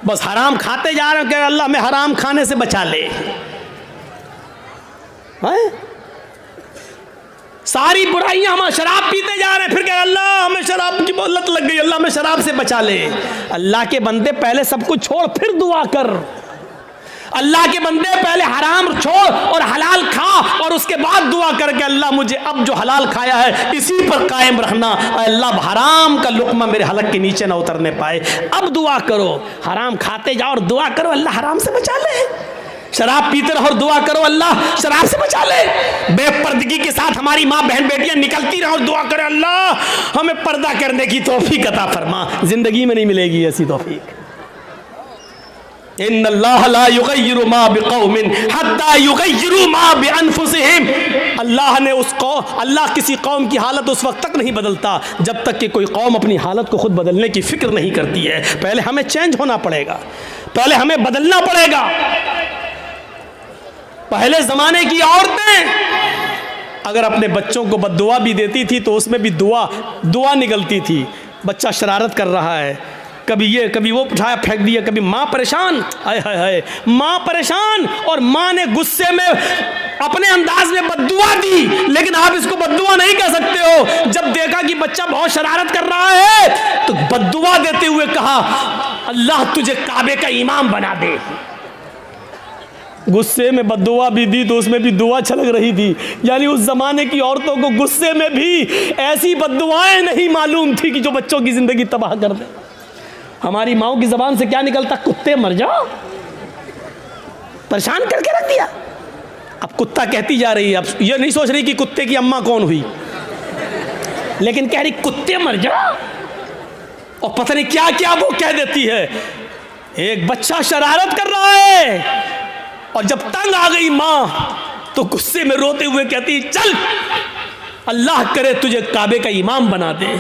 बस हराम खाते जा रहे हैं कि अल्लाह हमें हराम खाने से बचा ले। सारी बुराइयां, हम शराब पीते जा रहे हैं, फिर कह अल्लाह हमें शराब की लत लग गई, अल्लाह हमें शराब से बचा ले। अल्लाह के बंदे पहले सब कुछ छोड़ फिर दुआ कर। अल्लाह के बंदे पहले हराम छोड़ और हलाल खा और उसके बाद दुआ कर के अल्लाह मुझे अब जो हलाल खाया है इसी पर कायम रखना, अल्लाह हराम का लुक़्मा मेरे हलक के नीचे ना उतरने पाए। अब दुआ करो, हराम खाते जाओ और दुआ करो अल्लाह हराम से बचा ले। शराब पीते रहो और दुआ करो अल्लाह शराब से बचा ले। बेपर्दगी के साथ हमारी माँ बहन बेटियां निकलती रहो और दुआ करे अल्लाह हमें पर्दा करने की तौफीक अता फरमा। जिंदगी में नहीं मिलेगी ऐसी तौफीक। इन्नल्लाह ला युगय्यिरु मा बिक़ौमिन हत्ता युगय्यिरु मा बिअनफुसिहिम। अल्लाह किसी कौम की हालत उस वक्त तक नहीं बदलता जब तक कि कोई कौम अपनी हालत को खुद बदलने की फिक्र नहीं करती है। पहले हमें चेंज होना पड़ेगा, पहले हमें बदलना पड़ेगा। पहले ज़माने की औरतें अगर अपने बच्चों को बद्दुआ भी देती थी तो उसमें भी दुआ निकलती थी। बच्चा शरारत कर रहा है, कभी ये कभी वो उठाया फेंक दिया, कभी माँ परेशान, हाय हाय हाय माँ परेशान, और माँ ने गुस्से में अपने अंदाज में बद्दुआ दी। लेकिन आप इसको बद्दुआ नहीं कह सकते हो। जब देखा कि बच्चा बहुत शरारत कर रहा है तो बद्दुआ देते हुए कहा अल्लाह तुझे काबे का इमाम बना दे। गुस्से में बद्दुआ भी दी तो उसमें भी दुआ छलक रही थी। यानी उस जमाने की औरतों को गुस्से में भी ऐसी बद्दुआएं नहीं मालूम थी कि जो बच्चों की जिंदगी तबाह कर दे। हमारी माओ की जबान से क्या निकलता, कुत्ते मर जाओ, परेशान करके रख दिया। अब कुत्ता कहती जा रही है, अब ये नहीं सोच रही कि कुत्ते की अम्मा कौन हुई, लेकिन कह रही कुत्ते मर जाओ, और पता नहीं क्या क्या वो कह देती है। एक बच्चा शरारत कर रहा है और जब तंग आ गई माँ तो गुस्से में रोते हुए कहती चल अल्लाह करे तुझे काबे का इमाम बना दे।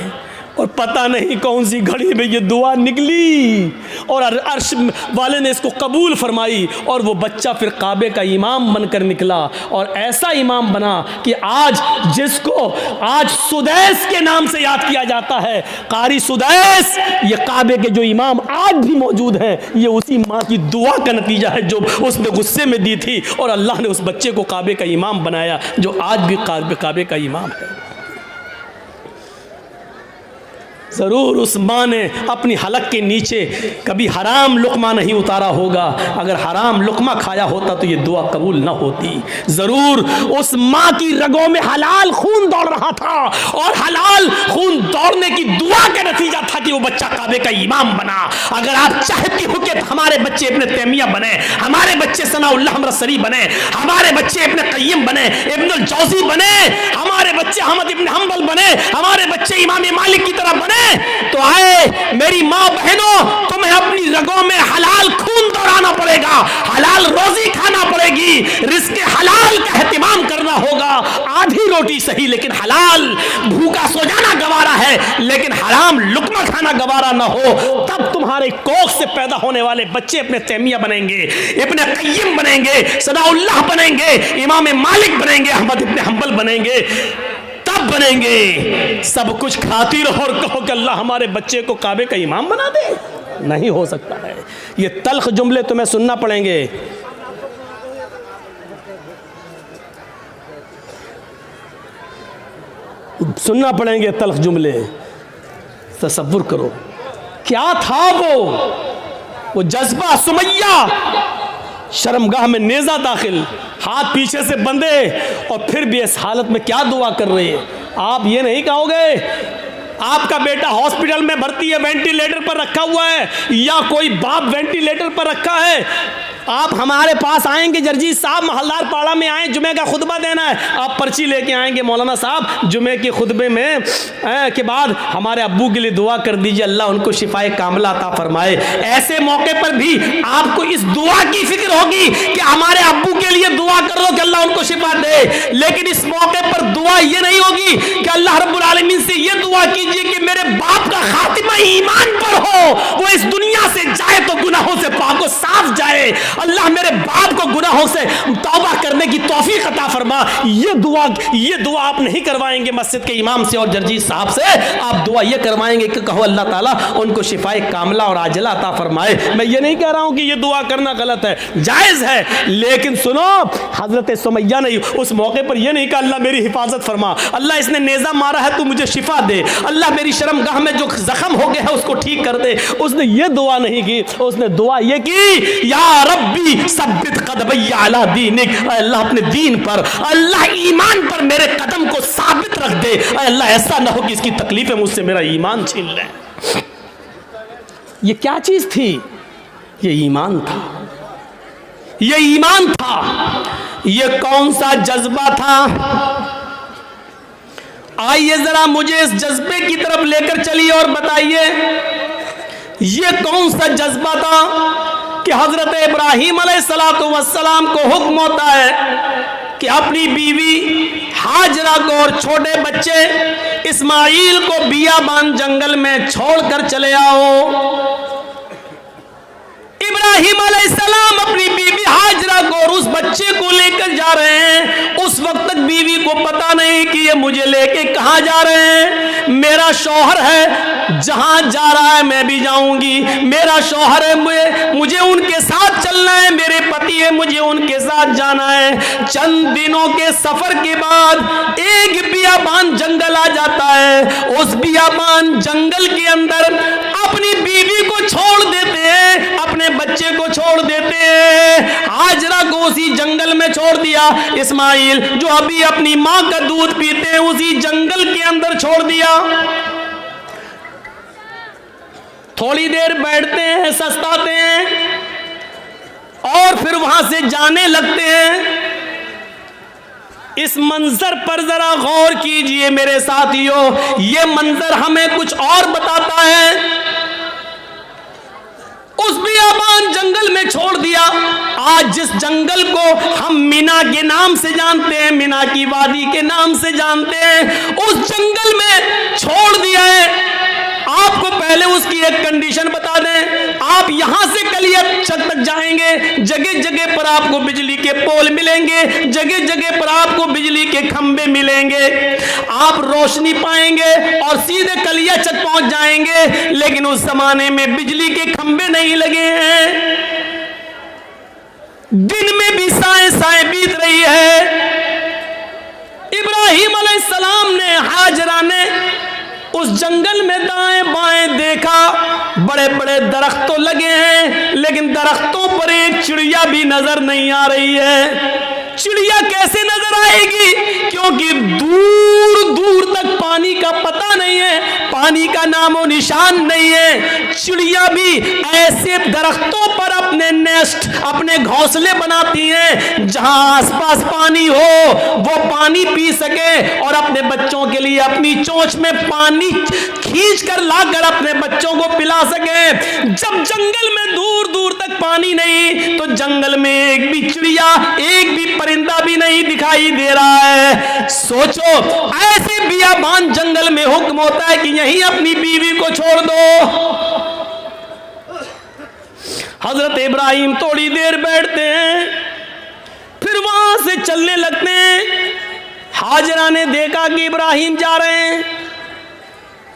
और पता नहीं कौन सी घड़ी में ये दुआ निकली और अर्श वाले ने इसको कबूल फरमाई और वो बच्चा फिर काबे का इमाम बनकर निकला। और ऐसा इमाम बना कि आज जिसको आज सुदैस के नाम से याद किया जाता है, कारी सुदैस, ये काबे के जो इमाम आज भी मौजूद हैं, ये उसी माँ की दुआ का नतीजा है जो उसने गुस्से में दी थी और अल्लाह ने उस बच्चे को काबे का इमाम बनाया जो आज भी काबे का इमाम है। ज़रूर उस माँ ने अपनी हलक के नीचे कभी हराम लुक़मा नहीं उतारा होगा। अगर हराम लुक़मा खाया होता तो ये दुआ कबूल ना होती। ज़रूर उस माँ की रगों में हलाल खून दौड़ रहा था और हलाल खून दौड़ने की दुआ का नतीजा था कि वो बच्चा काबे का इमाम बना। अगर आप चाहती हो कि हमारे बच्चे इब्न तैमिया बने, हमारे बच्चे सनाउल्लाह हमरसरी बने, हमारे बच्चे इब्न क़य्यिम बने, इब्नुल जौज़ी बने, हमारे बच्चे अहमद इब्न हंबल बने, हमारे बच्चे इमाम मालिक की तरह बने, तो आए मेरी माँ बहनों, तुम्हें अपनी रगों में हलाल खून दौड़ाना पड़ेगा, हलाल रोजी खाना पड़ेगी, रिज़्क़ हलाल का एहतिमाम करना होगा। आधी रोटी सही लेकिन हलाल, भूखा सो जाना गवारा है लेकिन हराम लुक़मा खाना गवारा ना हो, तब तुम्हारे कोख से पैदा होने वाले बच्चे इब्न तैमिया बनेंगे, इब्न क़य्यिम बनेंगे, सनाउल्लाह बनेंगे, इमाम मालिक बनेंगे, अहमद इब्न हंबल बनेंगे, तब बनेंगे। सब कुछ खाती रहो और कहो कि अल्लाह हमारे बच्चे को काबे का इमाम बना दे, नहीं हो सकता है। ये तल्ख जुमले तुम्हें सुनना पड़ेंगे। सुनना पड़ेंगे तल्ख जुमले। तसव्वुर करो क्या था वो जज्बा। सुमैया शर्मगाह में नेज़ा दाखिल, हाथ पीछे से बंधे और फिर भी इस हालत में क्या दुआ कर रही है। आप ये नहीं कहोगे आपका बेटा हॉस्पिटल में भर्ती है, वेंटिलेटर पर रखा हुआ है, या कोई बाप वेंटिलेटर पर रखा है, आप हमारे पास आएंगे जर्जी साहब महलदार पाड़ा में आए, जुमे का खुतबा देना है, आप पर्ची लेके आएंगे मौलाना साहब जुमे के खुतबे में के बाद हमारे अब्बू के लिए दुआ कर दीजिए अल्लाह उनको शिफाए कामला अता फरमाए। ऐसे मौके पर भी आपको इस दुआ की फिक्र होगी कि हमारे अब्बू के लिए दुआ कर लो कि अल्लाह उनको शिफा दे, लेकिन इस मौके पर दुआ ये नहीं होगी कि अल्लाह रब्बुल आलमीन से ये दुआ कीजिए कि मेरे बाप का खातिमा ईमान पर हो, वो इस दुनिया से जाए तो गुनाहों से पाक हो, साफ माफ जाए, अल्लाह मेरे बाप को गुनाहों से तौबा करने की तौफीक अता फरमा। ये दुआ आप नहीं करवाएंगे मस्जिद के इमाम से और जर्जी साहब से, आप दुआ ये करवाएंगे कि कहो अल्लाह ताला उनको शिफाए कामला और आजला अता फरमाए। मैं ये नहीं कह रहा हूं कि ये दुआ करना गलत है, जायज़ है, लेकिन सुनो हजरत सुमैया ने उस मौके पर यह नहीं कहा अल्लाह मेरी हिफाजत फरमा, अल्लाह इसने नेज़ा मारा है तू मुझे शिफा दे, अल्लाह मेरी शर्मगाह में जो जख्म हो गया है उसको ठीक कर दे। उसने ये दुआ नहीं की, उसने दुआ ये की या रब्बी सब्बित कदमैया अला दीनिक, अल्लाह अपने दीन पर, अल्लाह ईमान पर मेरे कदम को साबित रख दे, अल्लाह ऐसा ना हो कि इसकी तकलीफें मुझसे मेरा ईमान छीन ले। ये क्या चीज थी? ये ईमान था, ये ईमान था। ये कौन सा जज्बा था? आइए जरा मुझे इस जज्बे की तरफ लेकर चलिए और बताइए ये कौन सा जज्बा था कि हजरत इब्राहीम अलैहिस्सलाम को हुक्म होता है कि अपनी बीवी हाजरा को और छोटे बच्चे इस्माइल को बियाबान जंगल में छोड़कर चले आओ। इब्राहीम अलैहिस्सलाम अपनी बीवी हाजरा को और उस बच्चे को लेकर जा रहे हैं। उस वक्त तक बीवी को पता नहीं कि ये मुझे लेके कहां जा रहे हैं। मेरा शौहर है, जहां जा रहा है मैं भी जाऊंगी, मेरा शौहर है, मुझे उनके साथ चलना है, मेरे पति है, मुझे उनके साथ जाना है। चंद दिनों के सफर के बाद एक बियाबान जंगल आ जाता है। उस बियाबान जंगल के अंदर अपनी बीवी को छोड़ देते हैं, अपने बच्चे को छोड़ देते हैं। हाजरा को उसी जंगल में छोड़ दिया। इस्माइल जो अभी अपनी मां का दूध पीते हैं उसी जंगल के अंदर छोड़ दिया। थोड़ी देर बैठते हैं, सस्ताते हैं और फिर वहां से जाने लगते हैं। इस मंजर पर जरा गौर कीजिए मेरे साथियों, यह मंजर हमें कुछ और बताता है। उस बियाबान जंगल में छोड़ दिया। आज जिस जंगल को हम मीना के नाम से जानते हैं, मीना की वादी के नाम से जानते हैं, उस जंगल में छोड़ दिया है। आपको पहले उसकी एक कंडीशन बता दें, आप यहां से कलियाचक तक जाएंगे, जगह जगह पर आपको बिजली के पोल मिलेंगे, जगह जगह पर आपको बिजली के खंबे मिलेंगे, आप रोशनी पाएंगे और सीधे कलियाचक पहुंच जाएंगे। लेकिन उस जमाने में बिजली के खंबे नहीं लगे हैं, दिन में भी साए साए बीत रही है। इब्राहीम अलैहिस्सलाम ने, हाजरा ने उस जंगल में दाएं बाएं देखा, बड़े बड़े दरख्त तो लगे हैं लेकिन दरख्तों पर एक चिड़िया भी नजर नहीं आ रही है। चिड़िया कैसे नजर आएगी? क्योंकि दूर दूर तक पानी का पता नहीं है, पानी का नामो निशान नहीं है। चिड़िया भी ऐसे दरख्तों पर अपने नेस्ट, अपने घोंसले बनाती हैं जहां आसपास पानी हो, वो पानी पी सके और अपने बच्चों के लिए अपनी चोंच में पानी खींच कर लाकर अपने बच्चों को पिला सके। जब जंगल में दूर दूर तक पानी नहीं तो जंगल में एक भी चिड़िया, एक भी परिंदा भी नहीं दिखाई दे रहा है। सोचो, ऐसे बियाबान जंगल में हुक्म होता है कि यहीं अपनी बीवी को छोड़ दो। हजरत इब्राहिम थोड़ी देर बैठते हैं, फिर वहां से चलने लगते हैं। हाजरा ने देखा कि इब्राहिम जा रहे हैं,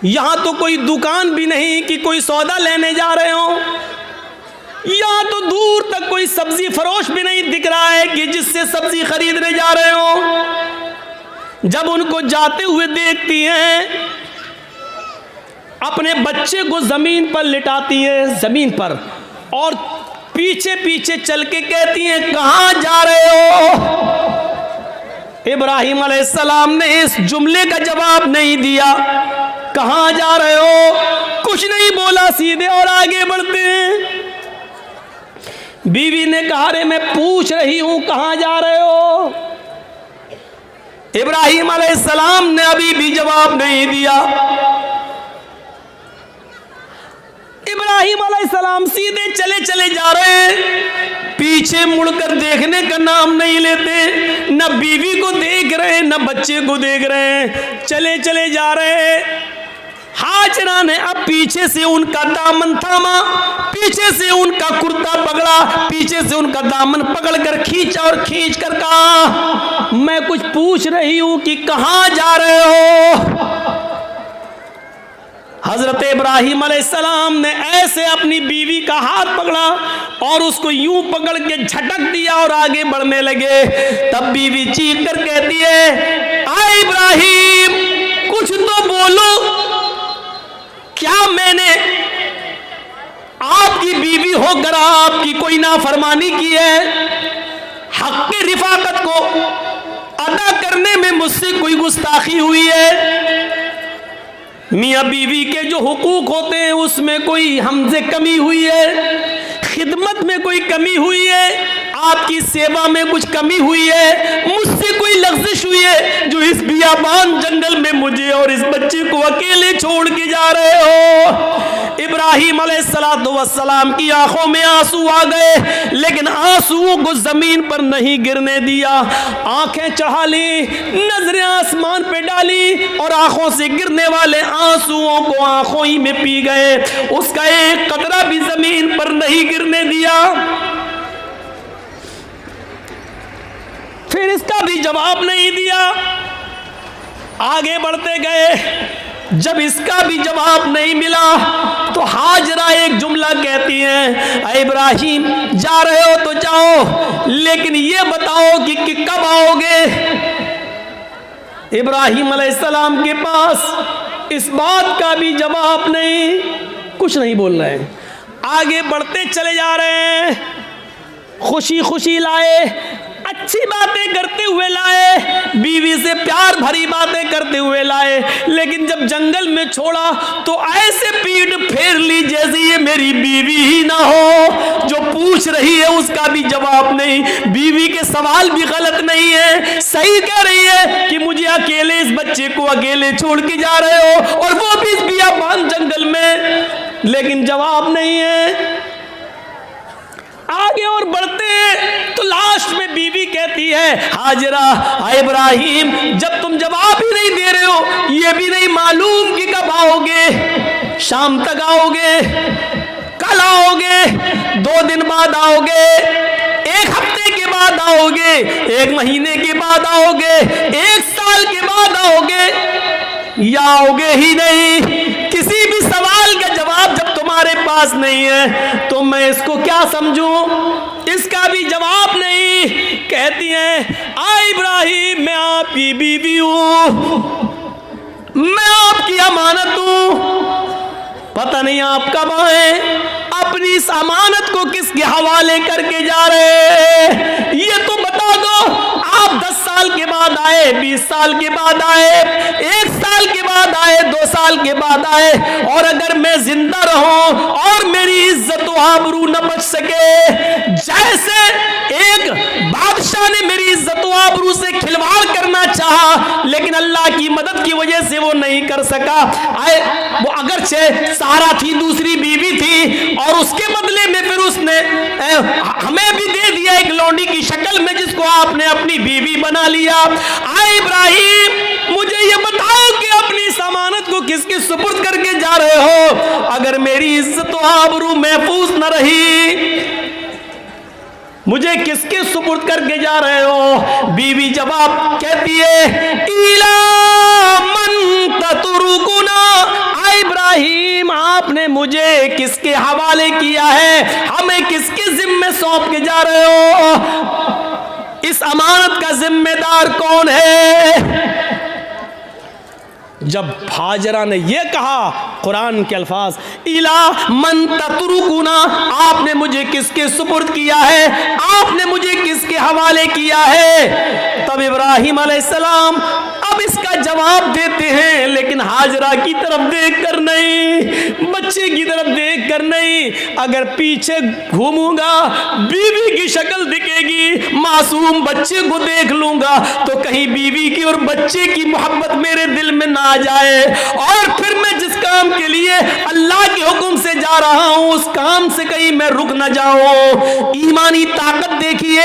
यहां तो कोई दुकान भी नहीं कि कोई सौदा लेने जा रहे हो, यहां तो दूर तक कोई सब्जी फरोश भी नहीं दिख रहा है कि जिससे सब्जी खरीदने जा रहे हो। जब उनको जाते हुए देखती हैं, अपने बच्चे को जमीन पर लिटाती है, जमीन पर, और पीछे पीछे चल के कहती हैं कहां जा रहे हो? इब्राहिम अलैहिस्सलाम ने इस जुमले का जवाब नहीं दिया। कहां जा रहे हो कुछ नहीं बोला, सीधे और आगे बढ़ते हैं। बीवी ने कहा रे मैं पूछ रही हूं कहां जा रहे हो? इब्राहिम अलैहिस्सलाम ने अभी भी जवाब नहीं दिया। इब्राहिम अलैहिस्सलाम सीधे चले चले जा रहे हैं, पीछे मुड़कर देखने का नाम नहीं लेते, न बीवी को देख रहे हैं न बच्चे को देख रहे हैं, चले चले जा रहे हैं। हाजरा ने अब पीछे से उनका दामन थामा, पीछे से उनका कुर्ता पकड़ा, पीछे से उनका दामन पकड़कर खींचा और खींच कर कहा, मैं कुछ पूछ रही हूं कि कहां जा रहे हो? हजरत इब्राहिम अलैहिस्सलाम ने ऐसे अपनी बीवी का हाथ पकड़ा और उसको यूं पकड़ के झटक दिया और आगे बढ़ने लगे। तब बीवी चीख कर कहती है, आए इब्राहिम कुछ तो बोलो, क्या मैंने आपकी बीवी होकर आपकी कोई नाफरमानी की है? हक की रिफाकत को अदा करने में मुझसे कोई गुस्ताखी हुई है? मियाँ बीवी के जो हुकूक होते हैं उसमें कोई हमसे कमी हुई है? खिदमत में कोई कमी हुई है? आपकी सेवा में कुछ कमी हुई है? मुझसे कोई लग़्ज़िश हुई है जो इस बियाबान जंगल में मुझे और इस बच्चे को अकेले छोड़ के जा रहे हो? इब्राहिम अलैहिस्सलाम की आंखों में आंसू आ गए, लेकिन आंसुओं को जमीन पर नहीं गिरने दिया। आंखें चढ़ा ली, नजरें आसमान पे डाली और आंखों से गिरने वाले आंसुओं को आंखों ही में पी गए। उसका एक कतरा भी जमीन पर नहीं गिरने दिया। फिर इसका भी जवाब नहीं दिया। आगे बढ़ते गए। जब इसका भी जवाब नहीं मिला तो हाजरा एक जुमला कहती हैं, इब्राहिम जा रहे हो तो जाओ, लेकिन ये बताओ कि कब आओगे? इब्राहिम अलैहिस्सलाम के पास इस बात का भी जवाब नहीं, कुछ नहीं बोल रहे हैं। आगे बढ़ते चले जा रहे हैं। खुशी खुशी लाए, अच्छी बातें करते हुए लाए, बीवी से प्यार भरी बातें करते हुए लाए, लेकिन जब जंगल में छोड़ा तो ऐसे पीठ फेर ली जैसे ये मेरी बीवी ही ना हो। जो पूछ रही है उसका भी जवाब नहीं। बीवी के सवाल भी गलत नहीं है, सही कह रही है कि मुझे अकेले इस बच्चे को अकेले छोड़ के जा रहे हो, और वो भी इस बियाबान जंगल में, लेकिन जवाब नहीं है। आगे और बढ़ते हैं तो लास्ट में बीवी कहती है, हाजरा इब्राहिम जब तुम जवाब ही नहीं दे रहे हो, ये भी नहीं मालूम कि कब आओगे, शाम तक आओगे, कल आओगे, 2 दिन बाद आओगे, 1 हफ्ते के बाद आओगे, 1 महीने के बाद आओगे, 1 साल के बाद आओगे, या आओगे ही नहीं? किसी भी सवाल का जवाब जब तुम्हारे पास नहीं है तो मैं इसको क्या समझूं? इसका भी जवाब नहीं। कहती हैं, इब्राहिम मैं आपकी बीवी हूं, मैं आपकी अमानत हूं, पता नहीं आप कब आए, अपनी इस अमानत को किसके हवाले करके जा रहे हैं ये तो बता दो। आप 10 साल के बाद आए, 20 साल के बाद आए, 1 साल के बाद आए, 2 साल के बाद आए, और अगर मैं जिंदा रहूं और मेरी इज्जत व आबरू न बच सके, जैसे एक बादशाह ने मेरी इज्जत व आबरू से खिलवाड़ करना चाहा लेकिन अल्लाह की मदद की वजह से वो नहीं कर सका। वो अगरचे सारा थी, दूसरी बीवी थी, और उसके बदले में फिर उसने हमें भी दे दिया एक लौंडी की शक्ल में, जिसको आपने अपनी बीवी बना लिया। इब्राहिम मुझे ये बताओ कि अपनी इस अमानत को किसके सुपुर्द करके जा रहे हो? अगर मेरी इज्जत व आबरू महफूज न रही, मुझे किसके सुपुर्द करके जा रहे हो? बीवी जवाब कहती है, इला मन ततरुकुना, इब्राहिम आपने मुझे किसके हवाले किया है? हमें किसके जिम्मे सौंप के जा रहे हो? इस अमानत का जिम्मेदार कौन है? जब हाजरा ने यह कहा, कुरान के अल्फाज, इला मन ततरुकुना, आपने मुझे किसके सुपुर्द किया है, आपने मुझे किसके हवाले किया है, तब इब्राहिम अलैहिस्सलाम अब इसका जवाब देते हैं, लेकिन हाजरा की तरफ देख कर नहीं, बच्चे की तरफ देख कर नहीं। अगर पीछे घूमूंगा बीवी की शक्ल दिखेगी, मासूम बच्चे को देख लूंगा तो कहीं बीवी की और बच्चे की मोहब्बत मेरे दिल में ना आ जाए, और फिर मैं जिसका काम के लिए अल्लाह के हुक्म से जा रहा हूं, उस काम से कहीं मैं रुक न जाऊं। ईमानी ताकत देखिए,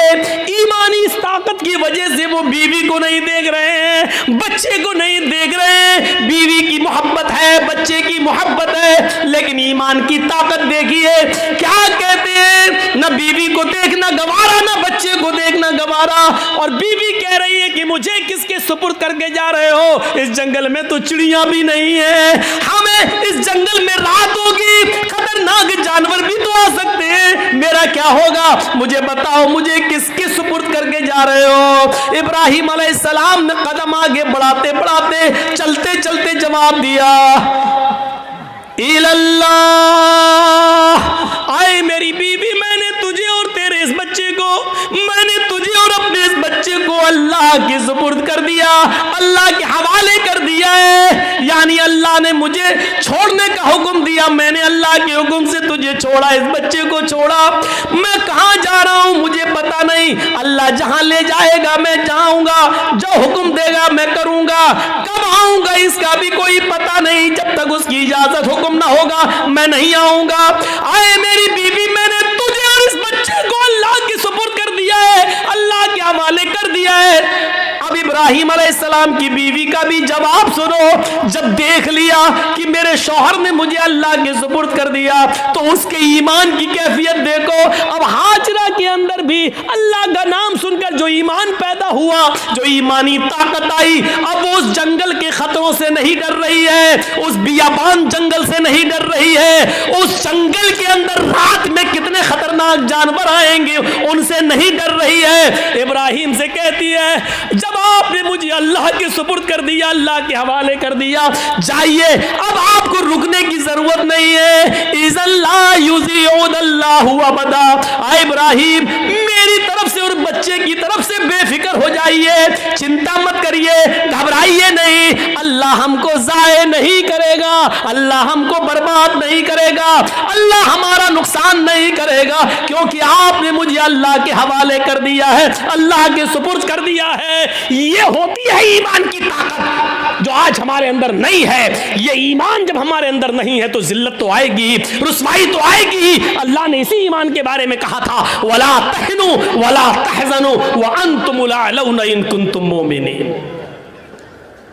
ईमानी इस ताकत की वजह से वो बीवी को नहीं देख रहे हैं, बच्चे को नहीं देख रहे हैं। बीवी की मोहब्बत है, बच्चे की मोहब्बत है, लेकिन ईमान की ताकत देखिए। क्या कहते हैं, न बीवी को देखना गवारा, न बच्चे को देखना गवारा। और बीवी कह रही है कि मुझे किसके सुपुर्द करके जा रहे हो? इस जंगल में तो चिड़ियां भी नहीं है, हमें इस जंगल में रात होगी, खतरनाक जानवर भी तो आ सकते हैं, मेरा क्या होगा? मुझे बताओ, मुझे किसके सुपुर्द करके जा रहे हो? इब्राहिम अलैहिस्सलाम ने कदम आगे बढ़ाते बढ़ाते, चलते चलते जवाब दिया, इल्लल्लाह, आए मेरी बीवी, मैंने तुझे और तेरे इस बच्चे को, मैंने तुझे और अपने इस बच्चे को अल्लाह के सुपुर्द कर दिया, अल्लाह के हवाले कर दिया है। यानी अल्लाह ने मुझे छोड़ने का हुक्म दिया, मैंने अल्लाह के हुक्म से तुझे छोड़ा, इस बच्चे को छोड़ा। मैं कहाँ जा रहा हूँ मुझे पता नहीं, अल्लाह जहाँ ले जाएगा मैं जाऊंगा, जो हुक्म देगा मैं करूंगा, कब आऊंगा इसका भी कोई पता नहीं, जब तक उसकी इजाजत हुक्म ना होगा मैं नहीं आऊंगा। आए मेरी बीवी, मैंने तुझे और इस बच्चे को अल्लाह के सुपुर्द कर दिया है, अल्लाह के हवाले कर दिया है। अब इब्राहिम अलैहिस्सलाम की बीवी का भी जवाब सुनो। जब देख लिया कि मेरे शौहर ने मुझे अल्लाह के सुपुर्द कर दिया, तो उसके ईमान की कैफियत देखो। अब हाजरा के अंदर भी अल्लाह का नाम सुनकर जो ईमान पैदा हुआ, जो ईमानी ताकत आई, अब वो उस जंगल के खतरों से नहीं डर रही है, उस बियाबान जंगल से नहीं डर रही है, उस जंगल के अंदर रात में कितने खतरनाक जानवर आएंगे उनसे नहीं डर रही है। इब्राहिम से कहती है, जब आपने मुझे अल्लाह के सुपुर्द कर दिया, अल्लाह के हवाले कर दिया, जाइए, अब आपको रुकने की जरूरत नहीं है। इब्राहिम, मेरी तरफ से और बच्चे की तरफ से बेफिक्र हो जाइए, चिंता मत करिए, घबराइए नहीं, अल्लाह हमको जाए नहीं करेगा, अल्लाह हमको बर्बाद नहीं करेगा, अल्लाह हमारा नुकसान नहीं करेगा, क्योंकि आपने मुझे अल्लाह के हवाले कर दिया है, अल्लाह के सुपुर्द कर दिया है। ये होती है ईमान की ताकत, जो आज हमारे अंदर नहीं है। ये ईमान जब हमारे अंदर नहीं है तो जिल्लत तो आएगी, रुसवाई तो आएगी। अल्लाह ने इसी ईमान के बारे में कहा था, वला तहनु वला तहजनु व अंतुमुल अअलौना इन कुंतुम मोमिनीन।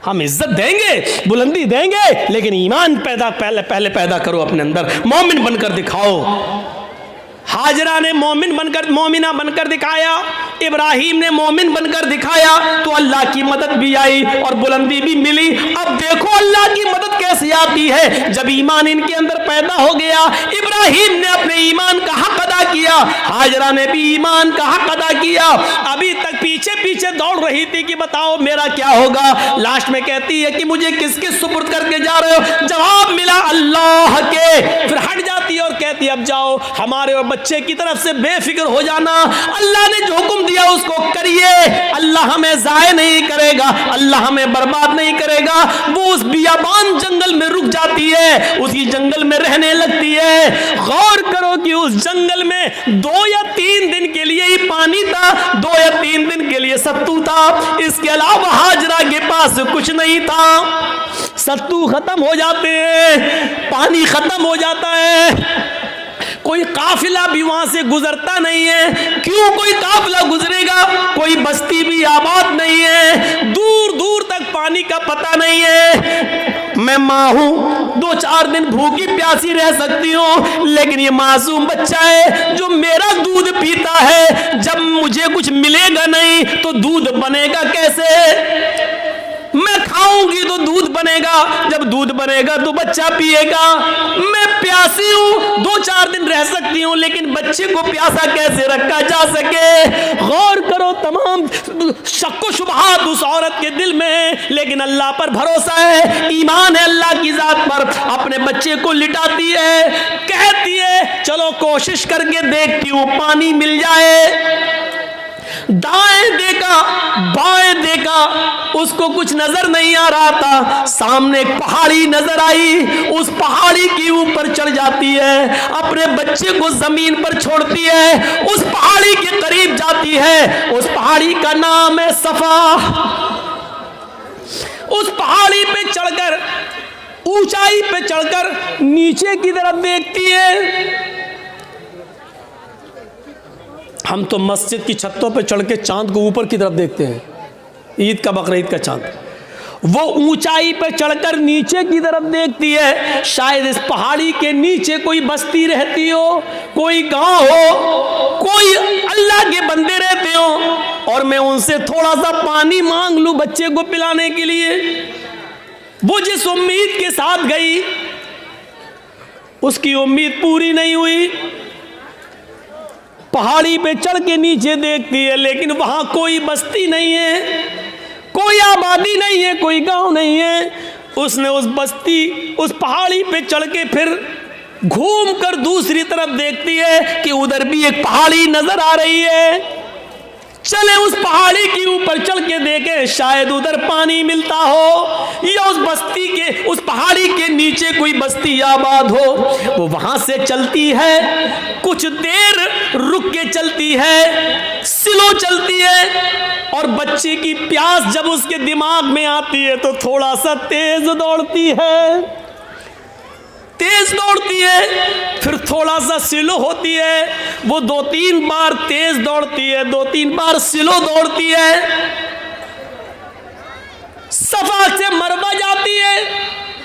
हम इज्जत देंगे, बुलंदी देंगे, लेकिन ईमान पहले पैदा करो अपने अंदर, मोमिन बनकर दिखाओ। हाजरा ने मोमिना बनकर दिखाया, इब्राहिम ने मोमिन बनकर दिखाया, तो अल्लाह की मदद भी आई और बुलंदी भी मिली। अब देखो अल्लाह की मदद कैसे आती है, जब ईमान इनके अंदर पैदा हो गया। इब्राहिम ने अपने ईमान का हक अदा किया, हाजरा ने भी ईमान का हक अदा किया। अभी तक पीछे पीछे दौड़ रही थी कि बताओ मेरा क्या होगा। लास्ट में कहती है कि मुझे किसके सुपुर्द करके जा रहे हो? जवाब मिला अल्लाह के। फिर हट जाती है और कहती है अब जाओ, हमारे और बच्चे की तरफ से बेफिक्र हो जाना, अल्लाह ने जो हुक्म दिया उसको करिए, अल्लाह हमें जाए नहीं करेगा, अल्लाह हमें बर्बाद नहीं करेगा। वो उस बियाबान जंगल में रुक जाती है, उसी जंगल में रहने लगती है। गौर करो कि उस जंगल में 2 या 3 दिन के लिए ही पानी था, 2 या 3 दिन के लिए सत्तू था, इसके अलावा हाजरा के पास कुछ नहीं था। सत्तू खत्म हो जाते हैं, पानी खत्म हो जाता है, कोई काफिला भी वहां से गुजरता नहीं है। क्यों कोई काफिला गुजरेगा? कोई बस्ती भी आबाद नहीं है, दूर दूर तक पानी का पता नहीं है। मैं माँ हूं, 2-4 दिन भूखी प्यासी रह सकती हूँ, लेकिन ये मासूम बच्चा है जो मेरा दूध पीता है, जब मुझे कुछ मिलेगा नहीं तो दूध बनेगा कैसे? मैं खाऊंगी तो दूध बनेगा, जब दूध बनेगा तो बच्चा पिएगा। मैं प्यासी हूं, 2-4 दिन रह सकती हूं, लेकिन बच्चे को प्यासा कैसे रखा जा सके? गौर करो, तमाम शक व शुबहात उस औरत के दिल में है, लेकिन अल्लाह पर भरोसा है, ईमान है अल्लाह की जात पर। अपने बच्चे को लिटाती है, कहती है चलो कोशिश करके देखती हूं पानी मिल जाए। दाएं देखा, बाएं देखा, उसको कुछ नजर नहीं आ रहा था। सामने एक पहाड़ी नजर आई, उस पहाड़ी के ऊपर चढ़ जाती है, अपने बच्चे को जमीन पर छोड़ती है, उस पहाड़ी के करीब जाती है। उस पहाड़ी का नाम है सफा। उस पहाड़ी पे चढ़कर ऊंचाई पे चढ़कर नीचे की तरफ देखती है। हम तो मस्जिद की छतों पे चढ़ के चांद को ऊपर की तरफ देखते हैं, ईद का बकरीद का चांद। वो ऊंचाई पे चढ़कर नीचे की तरफ देखती है, शायद इस पहाड़ी के नीचे कोई बस्ती रहती हो, कोई गांव हो, कोई अल्लाह के बंदे रहते हो और मैं उनसे थोड़ा सा पानी मांग लूं बच्चे को पिलाने के लिए। वो जिस उम्मीद के साथ गई उसकी उम्मीद पूरी नहीं हुई। पहाड़ी पे चढ़ के नीचे देखती है लेकिन वहां कोई बस्ती नहीं है, कोई आबादी नहीं है, कोई गांव नहीं है। उसने उस बस्ती, उस पहाड़ी पे चढ़ के फिर घूमकर दूसरी तरफ देखती है कि उधर भी एक पहाड़ी नजर आ रही है। चले उस पहाड़ी के ऊपर चढ़ के देखें, शायद उधर पानी मिलता हो या उस बस्ती के, उस पहाड़ी के नीचे कोई बस्ती आबाद हो। वो वहां से चलती है, कुछ देर रुक के चलती है, स्लो चलती है और बच्चे की प्यास जब उसके दिमाग में आती है तो थोड़ा सा तेज दौड़ती है, तेज दौड़ती है, फिर थोड़ा सा स्लो होती है। वो 2-3 बार तेज दौड़ती है, 2-3 बार स्लो दौड़ती है। सफा से मरवा जाती है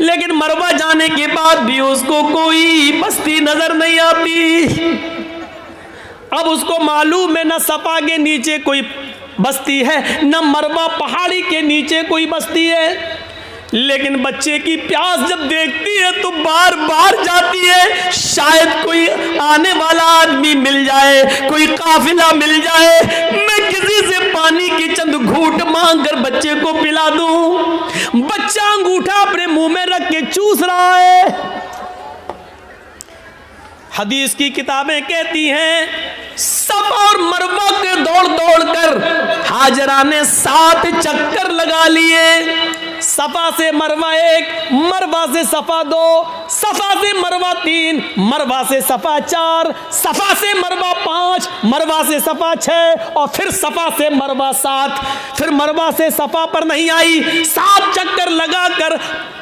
लेकिन मरवा जाने के बाद भी उसको कोई बस्ती नजर नहीं आती। अब उसको मालूम है न सफा के नीचे कोई बस्ती है, न मरवा पहाड़ी के नीचे कोई बस्ती है। लेकिन बच्चे की प्यास जब देखती है तो बार बार जाती है, शायद कोई आने वाला आदमी मिल जाए, कोई काफिला मिल जाए, मैं किसी से पानी की चंद घूंट मांग कर बच्चे को पिला दूं। बच्चा अंगूठा अपने मुंह में रख के चूस रहा है। हदीस की किताबें कहती हैं सफा और मरवा के दौड़ दौड़ कर हाजरा ने 7 चक्कर लगा लिए। सफा से मरवा 1, मरवा से सफा 2, सफा से मरवा 3, मरवा से सफा 4, सफा से मरवा 5, मरवा से सफा 6 और फिर सफा से मरवा 7। फिर मरवा से सफा पर नहीं आई, 7 चक्कर लगाकर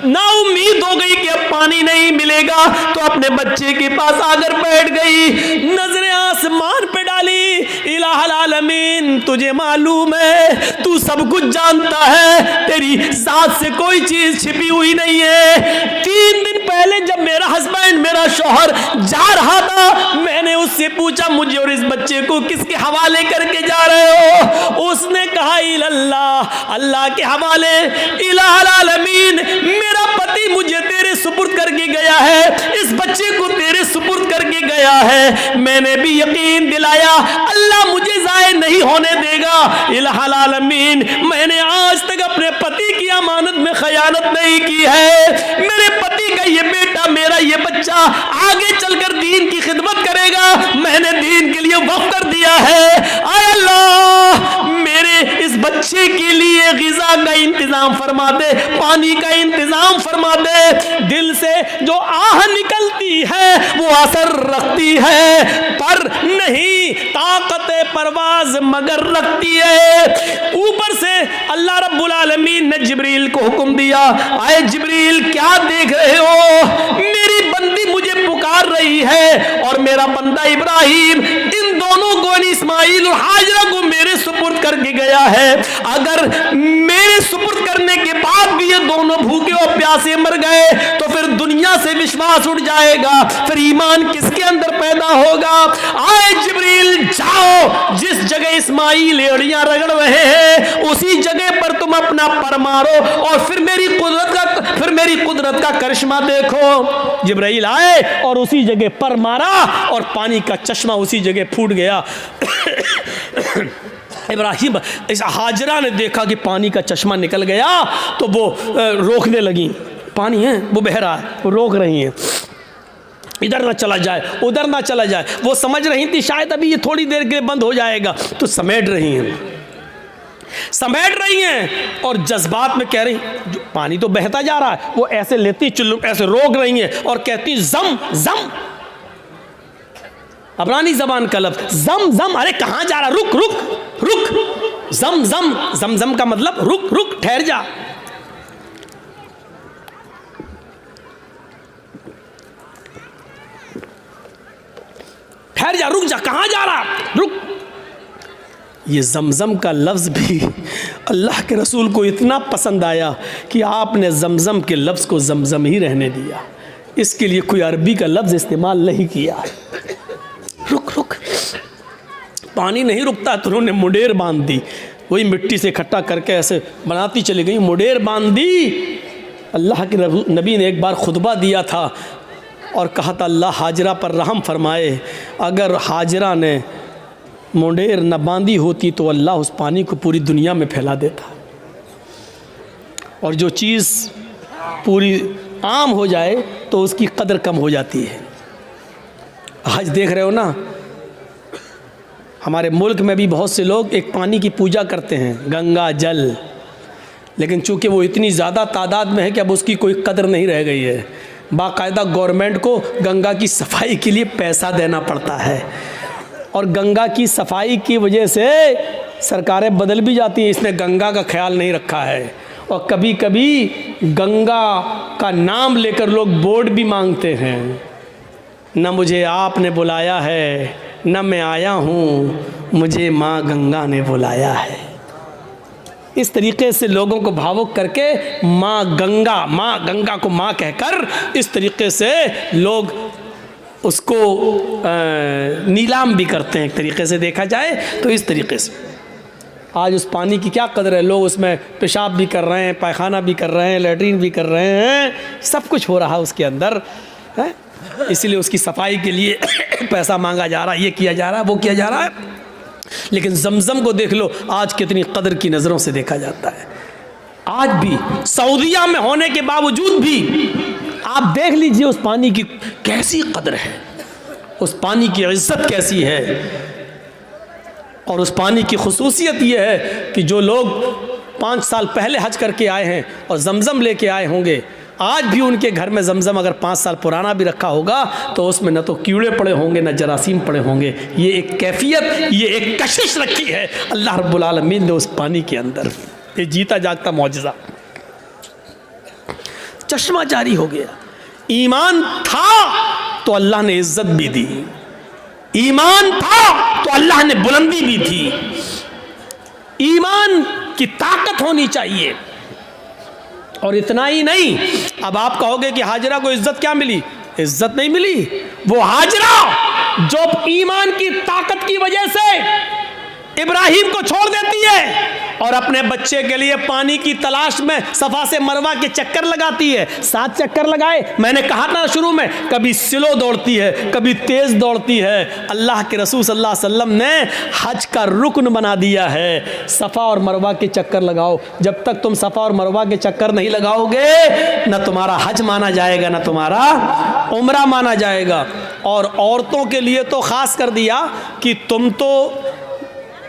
ना उम्मीद हो गई कि अब पानी नहीं मिलेगा तो अपने बच्चे के पास आकर बैठ गई, नजरें आसमान पे डाली। इलाहुल आलमीन, तुझे मालूम है, तू सब कुछ जानता है, तेरी जात से कोई चीज छिपी हुई नहीं है। 3 दिन पहले जब मेरा हस्बैंड, मेरा शौहर जा रहा था, मैंने उससे पूछा मुझे और इस बच्चे को किसके हवाले करके जा रहे हो? उसने कहा इल्लाह, अल्लाह के हवाले। इलाहुल आलमीन, मेरा पति मुझे तेरे सुपुर्द करके गया है, इस बच्चे को तेरे सुपुर्द करके गया है। मैंने भी यकीन दिलाया अल्लाह मुझे जाए नहीं होने देगा। इलाहुल आलमीन, मैंने आज तक अपने पति की अमानत में खयानत नहीं की है। मेरे पति का ये बेटा, मेरा ये बच्चा आगे चलकर दीन की खिदमत करेगा, मैंने दीन के लिए वक्फ कर दिया है। आय अल्लाह, मेरे इस बच्चे के लिए गिज़ा का इंतजाम फरमा दे, पानी का इंतजाम फरमा दे। दिल से जो आह निकलती है वो असर रखती है, पर नहीं ताकत परवाज मगर रखती है। ऊपर से अल्लाह रब्बुल आलमीन ने जिब्रील को हुक्म दिया, आए जिब्रील क्या देख रहे हो? मेरी बंदी मुझे पुकार रही है और मेरा बंदा इब्राहिम इन दोनों को, इस्माइल और हाजरा को मेरे सुपुर्द करके गया है। अगर मेरे सुपुर्द करने के बाद भी ये दोनों भूखे और प्यासे मर गए तो फिर दुनिया से विश्वास उठ जाएगा, फिर ईमान किसके अंदर पैदा होगा? आए जिब्रील, जाओ, जिस जगह इस्माइल एड़ियां रगड़ रहे हैं उसी जगह पर तुम अपना पर मारो और फिर मेरी कुदरत का करिश्मा देखो। जिब्राइल आए और उसी जगह पर मारा और पानी का चश्मा उसी जगह फूट गया। इब्राहिम, इस हाजरा ने देखा कि पानी का चश्मा निकल गया तो वो रोकने लगी, पानी है वो बह रहा है, वो रोक रही हैं, इधर ना चला जाए, उधर ना चला जाए। वो समझ रही थी शायद अभी ये थोड़ी देर के लिए बंद हो जाएगा, तो समेट रही हैं और जज्बात में कह रही, जो पानी तो बहता जा रहा है, वो ऐसे लेती चुल्लू, ऐसे रोक रही हैं और कहती जम जम, अबरानी जबान का लफ्ज़ जम जम। अरे कहाँ जा रहा, रुक रुक रुक, जम जम, जम जम का मतलब रुक रुक, ठहर जा। ठहर जा, रुक जा, कहाँ जा रहा, रुक। ये जमज़म का लफ्ज़ भी अल्लाह के रसूल को इतना पसंद आया कि आपने जमज़म के लफ्ज़ को जमज़म ही रहने दिया, इसके लिए कोई अरबी का लफ्ज़ इस्तेमाल नहीं किया। रुक रुक, पानी नहीं रुकता तो उन्होंने मुडेर बांध दी, वही मिट्टी से इकट्ठा करके ऐसे बनाती चली गई, मुडेर बांध दी। अल्लाह के नबी ने एक बार खुतबा दिया था और कहा था अल्लाह हाजरा पर रहम फरमाए, अगर हाजरा ने मुंडेर न बांधी होती तो अल्लाह उस पानी को पूरी दुनिया में फैला देता। और जो चीज़ पूरी आम हो जाए तो उसकी कदर कम हो जाती है। आज देख रहे हो ना, हमारे मुल्क में भी बहुत से लोग एक पानी की पूजा करते हैं, गंगा जल, लेकिन चूँकि वो इतनी ज़्यादा तादाद में है कि अब उसकी कोई कदर नहीं रह गई है। बाकायदा गवर्नमेंट को गंगा की सफाई के लिए पैसा देना पड़ता है, और गंगा की सफाई की वजह से सरकारें बदल भी जाती हैं, इसने गंगा का ख्याल नहीं रखा है। और कभी कभी गंगा का नाम लेकर लोग बोर्ड भी मांगते हैं, न मुझे आपने बुलाया है न मैं आया हूँ, मुझे माँ गंगा ने बुलाया है। इस तरीके से लोगों को भावुक करके माँ गंगा को माँ कहकर इस तरीके से लोग उसको नीलाम भी करते हैं। एक तरीके से देखा जाए तो इस तरीके से आज उस पानी की क्या कदर है। लोग उसमें पेशाब भी कर रहे हैं, पायखाना भी कर रहे हैं, लेटरिन भी कर रहे हैं, सब कुछ हो रहा है उसके अंदर है। इसीलिए उसकी सफाई के लिए पैसा मांगा जा रहा है, ये किया जा रहा है, वो किया जा रहा है। लेकिन जमज़म को देख लो आज कितनी कदर की नज़रों से देखा जाता है। आज भी सऊदीया में होने के बावजूद भी आप देख लीजिए उस पानी की कैसी कदर है, उस पानी की इज्जत कैसी है। और उस पानी की खुसूसियत ये है कि जो लोग 5 साल पहले हज करके आए हैं और जमज़म लेके आए होंगे, आज भी उनके घर में जमज़म अगर 5 साल पुराना भी रखा होगा तो उसमें न तो कीड़े पड़े होंगे न जरासीम पड़े होंगे। ये एक कैफियत, ये एक कशिश रखी है अल्लाह रब्बुल आलमीन ने उस पानी के अंदर। ये जीता जागता मौजज़ा, चश्मा जारी हो गया। ईमान था तो अल्लाह ने इज्जत भी दी, ईमान था तो अल्लाह ने बुलंदी भी दी। ईमान की ताकत होनी चाहिए। और इतना ही नहीं, अब आप कहोगे कि हाजरा को इज्जत क्या मिली? इज्जत नहीं मिली। वो हाजरा जो ईमान की ताकत की वजह से इब्राहिम को छोड़ देती है और अपने बच्चे के लिए पानी की तलाश में सफा से मरवा के चक्कर लगाती है। 7 चक्कर लगाए, मैंने कहा था शुरू में, कभी स्लो दौड़ती है, कभी तेज दौड़ती है। अल्लाह के रसूल सल्लल्लाहु अलैहि वसल्लम ने हज का रुकन बना दिया है, सफ़ा और मरवा के चक्कर लगाओ। जब तक तुम सफ़ा और मरवा के चक्कर नहीं लगाओगे न तुम्हारा हज माना जाएगा न तुम्हारा उम्रा माना जाएगा। और औरतों के लिए तो ख़ास कर दिया कि तुम तो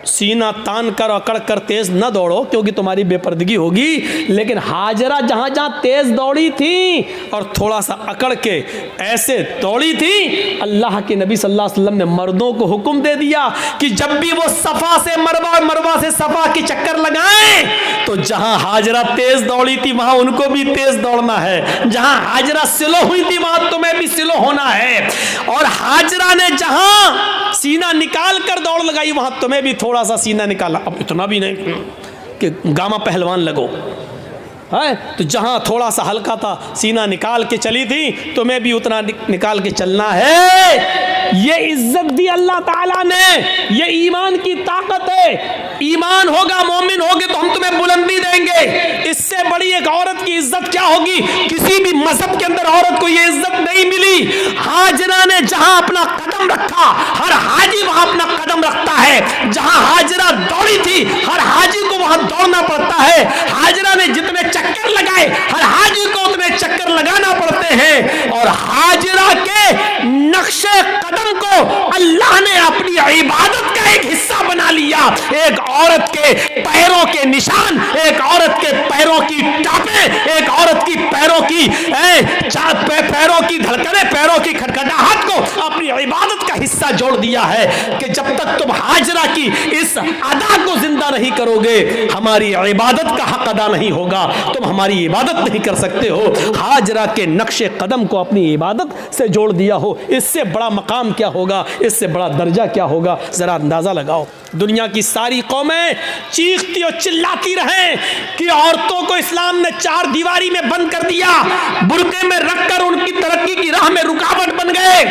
सीना तान कर अकड़ कर तेज न दौड़ो क्योंकि तुम्हारी बेपर्दगी होगी। लेकिन हाजरा जहाँ जहाँ तेज दौड़ी थी और थोड़ा सा अकड़ के ऐसे दौड़ी थी, अल्लाह के नबी सल्लल्लाहु अलैहि वसल्लम ने मर्दों को हुक्म दे दिया कि जब भी वो सफ़ा से मरवा और मरवा से सफ़ा के चक्कर लगाएं तो जहाँ हाजरा तेज दौड़ी थी वहाँ उनको भी तेज दौड़ना है, जहाँ हाजरा स्लो हुई थी वहाँ तुम्हें भी स्लो होना है। और हाजरा ने जहाँ सीना निकाल कर दौड़ लगाई वहाँ तुम्हें भी थोड़ा सा सीना निकाला। अब इतना भी नहीं कि गामा पहलवान लगो है, तो जहाँ थोड़ा सा हल्का था सीना निकाल के चली थी तुम्हें भी उतना निकाल के चलना है। ये इज्जत दी अल्लाह ताला ने, ये ईमान की ताकत है। ईमान होगा, मोमिन होगे तो हम तुम्हें बुलंदी देंगे। इससे बड़ी एक औरत की इज्जत क्या होगी? किसी भी मजहब के अंदर औरत को ये इज्जत नहीं मिली। हाजरा ने जहां अपना कदम रखा, हर हाजी वहां अपना कदम रखता है। जहां हाजरा दौड़ी थी हर हाजी को वहां दौड़ना पड़ता है। हाजरा ने जितने चक्कर लगाए हर हाजी को उतने चक्कर लगाना पड़ते हैं। और हाजरा के नक्शे कदम को अल्लाह ने अपनी इबादत का एक हिस्सा बना लिया। एक औरत के पैरों के निशान, एक औरत के पैरों की टापे, एक औरत की पैरों की पैरों की धड़कने, पैरों की खटखटाहट को अपनी इबादत का हिस्सा हिस्सा जोड़ दिया है कि जब तक तुम हाजरा की इस अदा को जिंदा नहीं करोगे, हमारी इबादत का हक अदा नहीं होगा, तुम हमारी इबादत नहीं कर सकते हो। हाजरा के नक्शे कदम को अपनी इबादत से जोड़ दिया हो, इससे बड़ा मकाम क्या होगा, इससे बड़ा दर्जा क्या होगा, जरा अंदाजा लगाओ। दुनिया की सारी कौमें चीखती और चिल्लाती रहें कि औरतों को इस्लाम ने 4 दीवारी में बंद कर दिया, बुर्के में रखकर उनकी तरक्की की राह में रुकावट बन गए।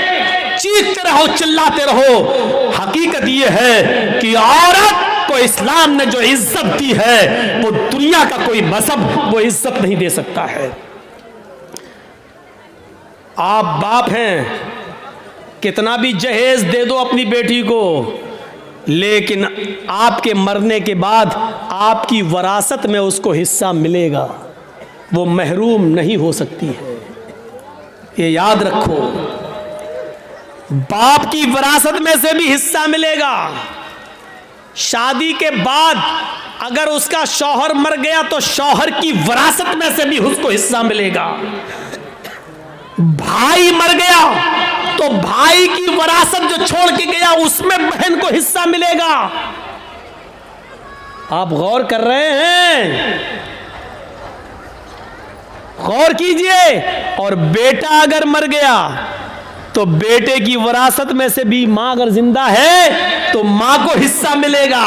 चीखते रहो, चिल्लाते रहो। हकीकत यह है कि औरत को इस्लाम ने जो इज्जत दी है वो दुनिया का कोई मजहब वो इज्जत नहीं दे सकता है। आप बाप हैं, कितना भी जहेज दे दो अपनी बेटी को, लेकिन आपके मरने के बाद आपकी वरासत में उसको हिस्सा मिलेगा, वो महरूम नहीं हो सकती है। ये याद रखो, बाप की वरासत में से भी हिस्सा मिलेगा। शादी के बाद अगर उसका शौहर मर गया तो शौहर की वरासत में से भी उसको हिस्सा मिलेगा। भाई मर गया तो भाई की वरासत जो छोड़ के गया उसमें बहन को हिस्सा मिलेगा। आप गौर कर रहे हैं? गौर कीजिए। और बेटा अगर मर गया तो बेटे की वरासत में से भी मां अगर जिंदा है तो मां को हिस्सा मिलेगा।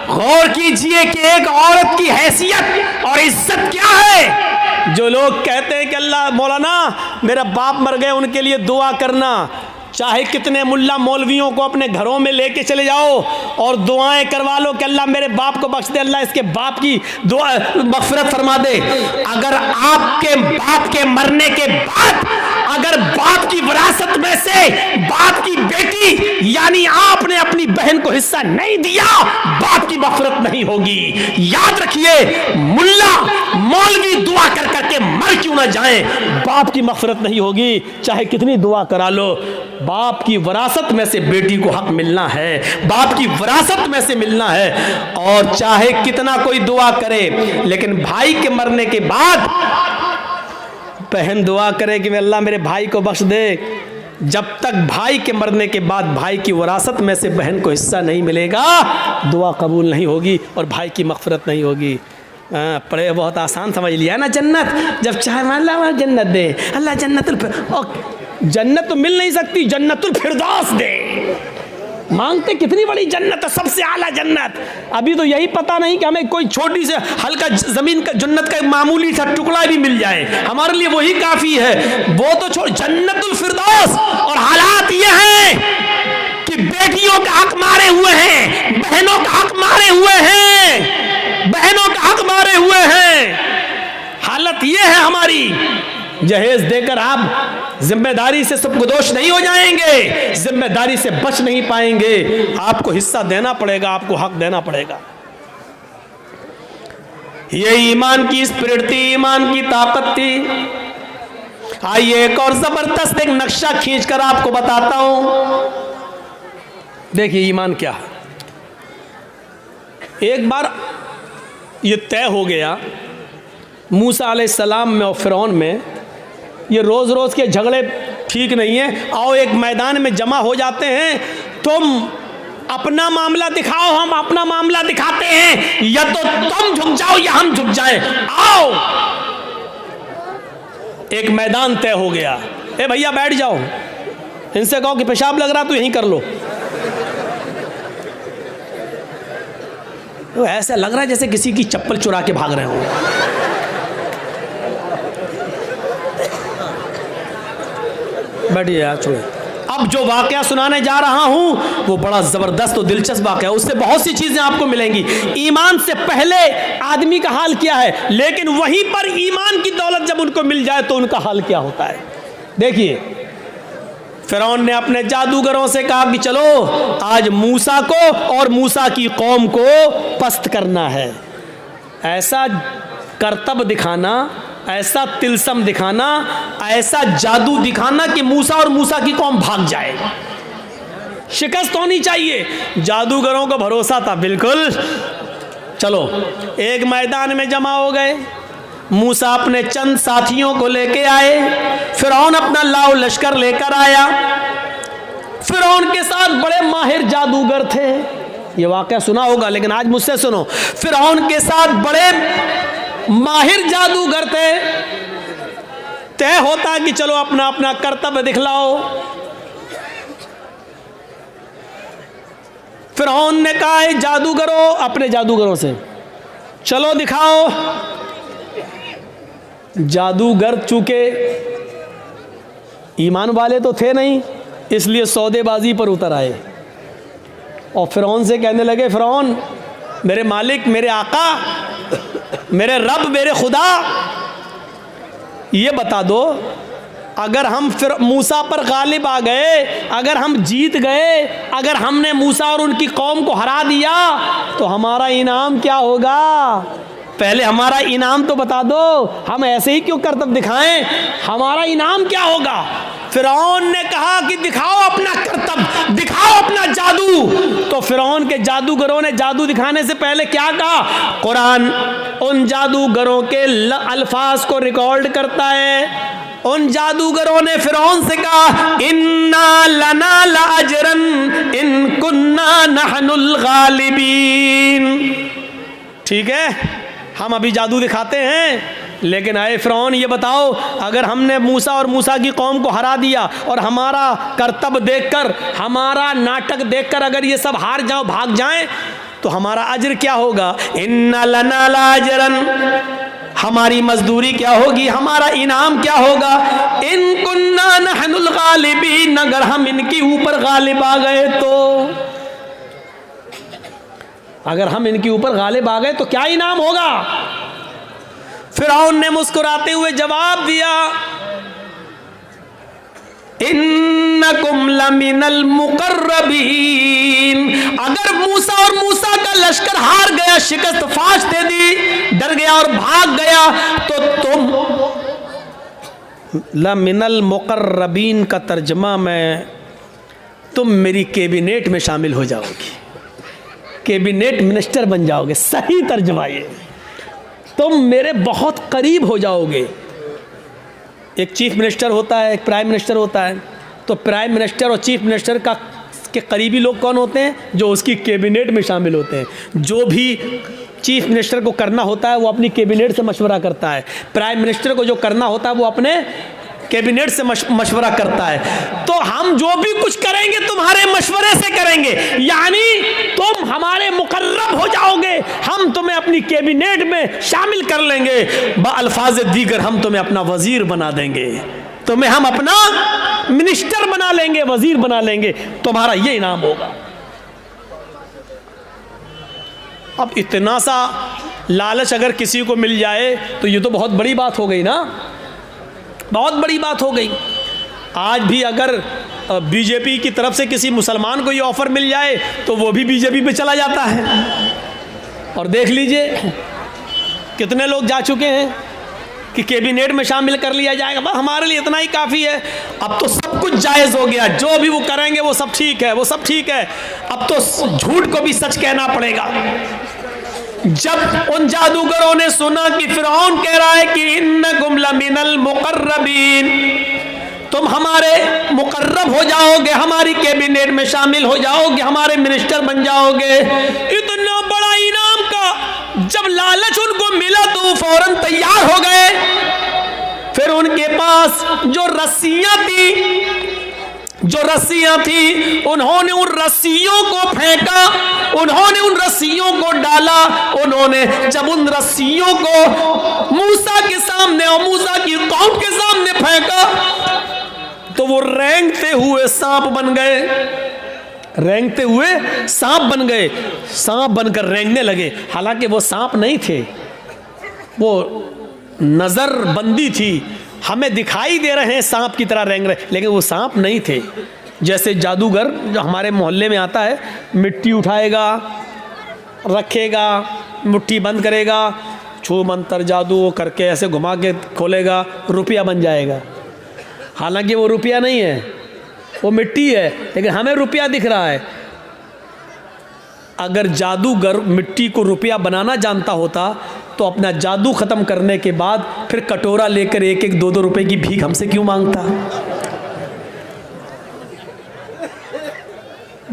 गौर कीजिए कि एक औरत की हैसियत और इज्जत क्या है। जो लोग कहते हैं कि अल्लाह मौलाना मेरा बाप मर गए उनके लिए दुआ करना, चाहे कितने मुल्ला मौलवियों को अपने घरों में लेके चले जाओ और दुआएं करवा लो कि अल्लाह मेरे बाप को बख्श दे, अल्लाह इसके बाप की दुआ मगफिरत फरमा दे। अगर आपके बाप के मरने के बाद अगर बाप की विरासत में से बाप की बेटी यानी आपने अपनी बहन को हिस्सा नहीं दिया, बाप की मगफिरत नहीं होगी। याद रखिए, मुल्ला मौलवी दुआ कर करके मर क्यों ना जाए, बाप की मगफिरत नहीं होगी, चाहे कितनी दुआ करा लो। बाप की विरासत में से बेटी को हक मिलना है, बाप की विरासत में से मिलना है। और चाहे कितना कोई दुआ करे, लेकिन भाई के मरने के बाद बहन दुआ करे कि अल्लाह मेरे भाई को बख्श दे, जब तक भाई के मरने के बाद भाई की विरासत में से बहन को हिस्सा नहीं मिलेगा, दुआ कबूल नहीं होगी और भाई की मगफिरत नहीं होगी। पढ़े बहुत आसान समझ लिया ना, जन्नत जब चाहे अल्लाह जन्नत दे, अल्लाह जन्नत तो मिल नहीं सकती, जन्नतुल फिरदौस दे। मांगते कितनी बड़ी जन्नत है, सबसे आला जन्नत। अभी तो यही पता नहीं कि हमें कोई छोटी से हल्का जमीन का जन्नत का मामूली सा टुकड़ा भी मिल जाए, हमारे लिए वही काफी है। वो तो छोड़, जन्नतुल फिरदौस। और हालात ये हैं कि बेटियों का हक मारे हुए हैं, बहनों का हक मारे हुए हैं, बहनों का हक मारे हुए हैं। हालत ये है हमारी। जहेज देकर आप जिम्मेदारी से सुपुर्दोश नहीं हो जाएंगे, जिम्मेदारी से बच नहीं पाएंगे। आपको हिस्सा देना पड़ेगा, आपको हक देना पड़ेगा। ये ईमान की स्पिरिट थी, ईमान की ताकत थी। आइए एक और जबरदस्त एक नक्शा खींचकर आपको बताता हूं। देखिए ईमान क्या है। एक बार ये तय हो गया मूसा अलैहिस्सलाम में और फिरौन में, ये रोज़ रोज़ के झगड़े ठीक नहीं है, आओ एक मैदान में जमा हो जाते हैं, तुम अपना मामला दिखाओ, हम अपना मामला दिखाते हैं, या तो तुम झुक जाओ या हम झुक जाएं, आओ। एक मैदान तय हो गया। ए भैया बैठ जाओ, इनसे कहो कि पेशाब लग रहा तो यहीं कर लो। तो ऐसा लग रहा है जैसे किसी की चप्पल चुरा के भाग रहे हो। बैठिए यार, छोड़िए। अब जो वाकया सुनाने जा रहा हूं वो बड़ा जबरदस्त और दिलचस्प वाकया है, उससे बहुत सी चीजें आपको मिलेंगी। ईमान से पहले आदमी का हाल क्या है, लेकिन वहीं पर ईमान की दौलत जब उनको मिल जाए तो उनका हाल क्या होता है। देखिए, फिरौन ने अपने जादूगरों से कहा कि चलो आज मूसा को और मूसा की कौम को पस्त करना है। ऐसा करतब दिखाना, ऐसा तिलसम दिखाना, ऐसा जादू दिखाना कि मूसा और मूसा की कौम भाग जाए। शिकस्त होनी चाहिए। जादूगरों को भरोसा था बिल्कुल। चलो एक मैदान में जमा हो गए। मूसा अपने चंद साथियों को लेके आए, फिरौन अपना लाओ लश्कर लेकर आया। फिरौन के साथ बड़े माहिर जादूगर थे, ये वाकया सुना होगा, लेकिन आज मुझसे सुनो। फिरौन के साथ बड़े माहिर जादूगर थे। तय होता कि चलो अपना अपना कर्तव्य दिखलाओ। फिरौन ने कहा जादूगरों, अपने जादूगरों से चलो दिखाओ। जादूगर चूंकि ईमान वाले तो थे नहीं, इसलिए सौदेबाजी पर उतर आए और फिरौन से कहने लगे, फिरौन मेरे मालिक, मेरे आका, मेरे रब, मेरे खुदा, ये बता दो, अगर हम फिर मूसा पर गालिब आ गए, अगर हम जीत गए, अगर हमने मूसा और उनकी कौम को हरा दिया तो हमारा इनाम क्या होगा? पहले हमारा इनाम तो बता दो, हम ऐसे ही क्यों करतब दिखाएं? हमारा इनाम क्या होगा? फिरौन ने कहा कि दिखाओ अपना करतब, दिखाओ अपना जादू। तो फिरौन के जादूगरों ने जादू दिखाने से पहले क्या कहा? कुरान उन जादूगरों के अल्फाज को रिकॉर्ड करता है। उन जादूगरों ने फिरौन से कहा, इन्ना लना लाजरन इन कुन्ना नहनुल गालिबीन। ठीक है, हम अभी जादू दिखाते हैं, लेकिन आए फिरौन ये बताओ, अगर हमने मूसा और मूसा की कौम को हरा दिया और हमारा करतब देखकर, हमारा नाटक देखकर अगर ये सब हार जाओ, भाग जाएं, तो हमारा अज्र क्या होगा? इन्ना लना लाजरन, हमारी मजदूरी क्या होगी, हमारा इनाम क्या होगा? इन कुन्ना नहनुल गालिबीन, अगर हम इनके ऊपर गालिब आ गए तो, अगर हम इनके ऊपर गालिब आ गए तो क्या इनाम होगा? फिरौन ने मुस्कुराते हुए जवाब दिया, इन्नकुम लमिनल मुकर्रबीन, अगर मूसा और मूसा का लश्कर हार गया, शिकस्त फाश दे दी, डर गया और भाग गया, तो तुम, लमिनल मुकर्रबीन का तर्जमा मैं, तुम मेरी कैबिनेट में शामिल हो जाओगी, कैबिनेट मिनिस्टर बन जाओगे। सही तर्जमा ये, तुम मेरे बहुत करीब हो जाओगे। एक चीफ मिनिस्टर होता है, एक प्राइम मिनिस्टर होता है, तो प्राइम मिनिस्टर और चीफ मिनिस्टर का के करीबी लोग कौन होते हैं? जो उसकी कैबिनेट में शामिल होते हैं। जो भी चीफ मिनिस्टर को करना होता है वो अपनी कैबिनेट से मशवरा करता है, प्राइम मिनिस्टर को जो करना होता है वो अपने कैबिनेट से मशवरा करता है। तो हम जो भी कुछ करेंगे तुम्हारे मशवरे से करेंगे, यानी तुम हमारे मुकर्रब हो जाओगे, हम तुम्हें अपनी कैबिनेट में शामिल कर लेंगे। बअल्फाज दीगर हम तुम्हें अपना वजीर बना देंगे, तुम्हें हम अपना मिनिस्टर बना लेंगे, वजीर बना लेंगे, तुम्हारा ये इनाम होगा। अब इतना सा लालच अगर किसी को मिल जाए तो ये तो बहुत बड़ी बात हो गई ना, बहुत बड़ी बात हो गई। आज भी अगर बीजेपी की तरफ से किसी मुसलमान को ये ऑफ़र मिल जाए तो वो भी बीजेपी पे चला जाता है। और देख लीजिए कितने लोग जा चुके हैं कि कैबिनेट में शामिल कर लिया जाएगा, बस हमारे लिए इतना ही काफ़ी है। अब तो सब कुछ जायज़ हो गया, जो भी वो करेंगे वो सब ठीक है, वो सब ठीक है। अब तो झूठ को भी सच कहना पड़ेगा। जब उन जादूगरों ने सुना कि फिरौन कह रहा है कि इन्नकुम लमिनल मुकर्रबीन, तुम हमारे मुकर्रब हो जाओगे, हमारी कैबिनेट में शामिल हो जाओगे, हमारे मिनिस्टर बन जाओगे, इतना बड़ा इनाम का जब लालच उनको मिला तो वो फौरन तैयार हो गए। फिर उनके पास जो रस्सियां थी उन्होंने उन रस्सियों को फेंका, उन्होंने उन रस्सियों को डाला। उन्होंने जब उन रस्सियों को मूसा के सामने और मूसा की कौम के सामने फेंका तो वो रेंगते हुए सांप बन गए, रेंगते हुए सांप बन गए, सांप बनकर रेंगने लगे। हालांकि वो सांप नहीं थे, वो नजर बंदी थी, हमें दिखाई दे रहे हैं सांप की तरह रेंग रहे, लेकिन वो सांप नहीं थे। जैसे जादूगर जो हमारे मोहल्ले में आता है, मिट्टी उठाएगा, रखेगा, मुट्ठी बंद करेगा, छू मंतर जादू करके ऐसे घुमा के खोलेगा, रुपया बन जाएगा। हालांकि वो रुपया नहीं है, वो मिट्टी है, लेकिन हमें रुपया दिख रहा है। अगर जादूगर मिट्टी को रुपया बनाना जानता होता तो अपना जादू ख़त्म करने के बाद फिर कटोरा लेकर 1-1, 2-2 रुपए की भीख हमसे क्यों मांगता?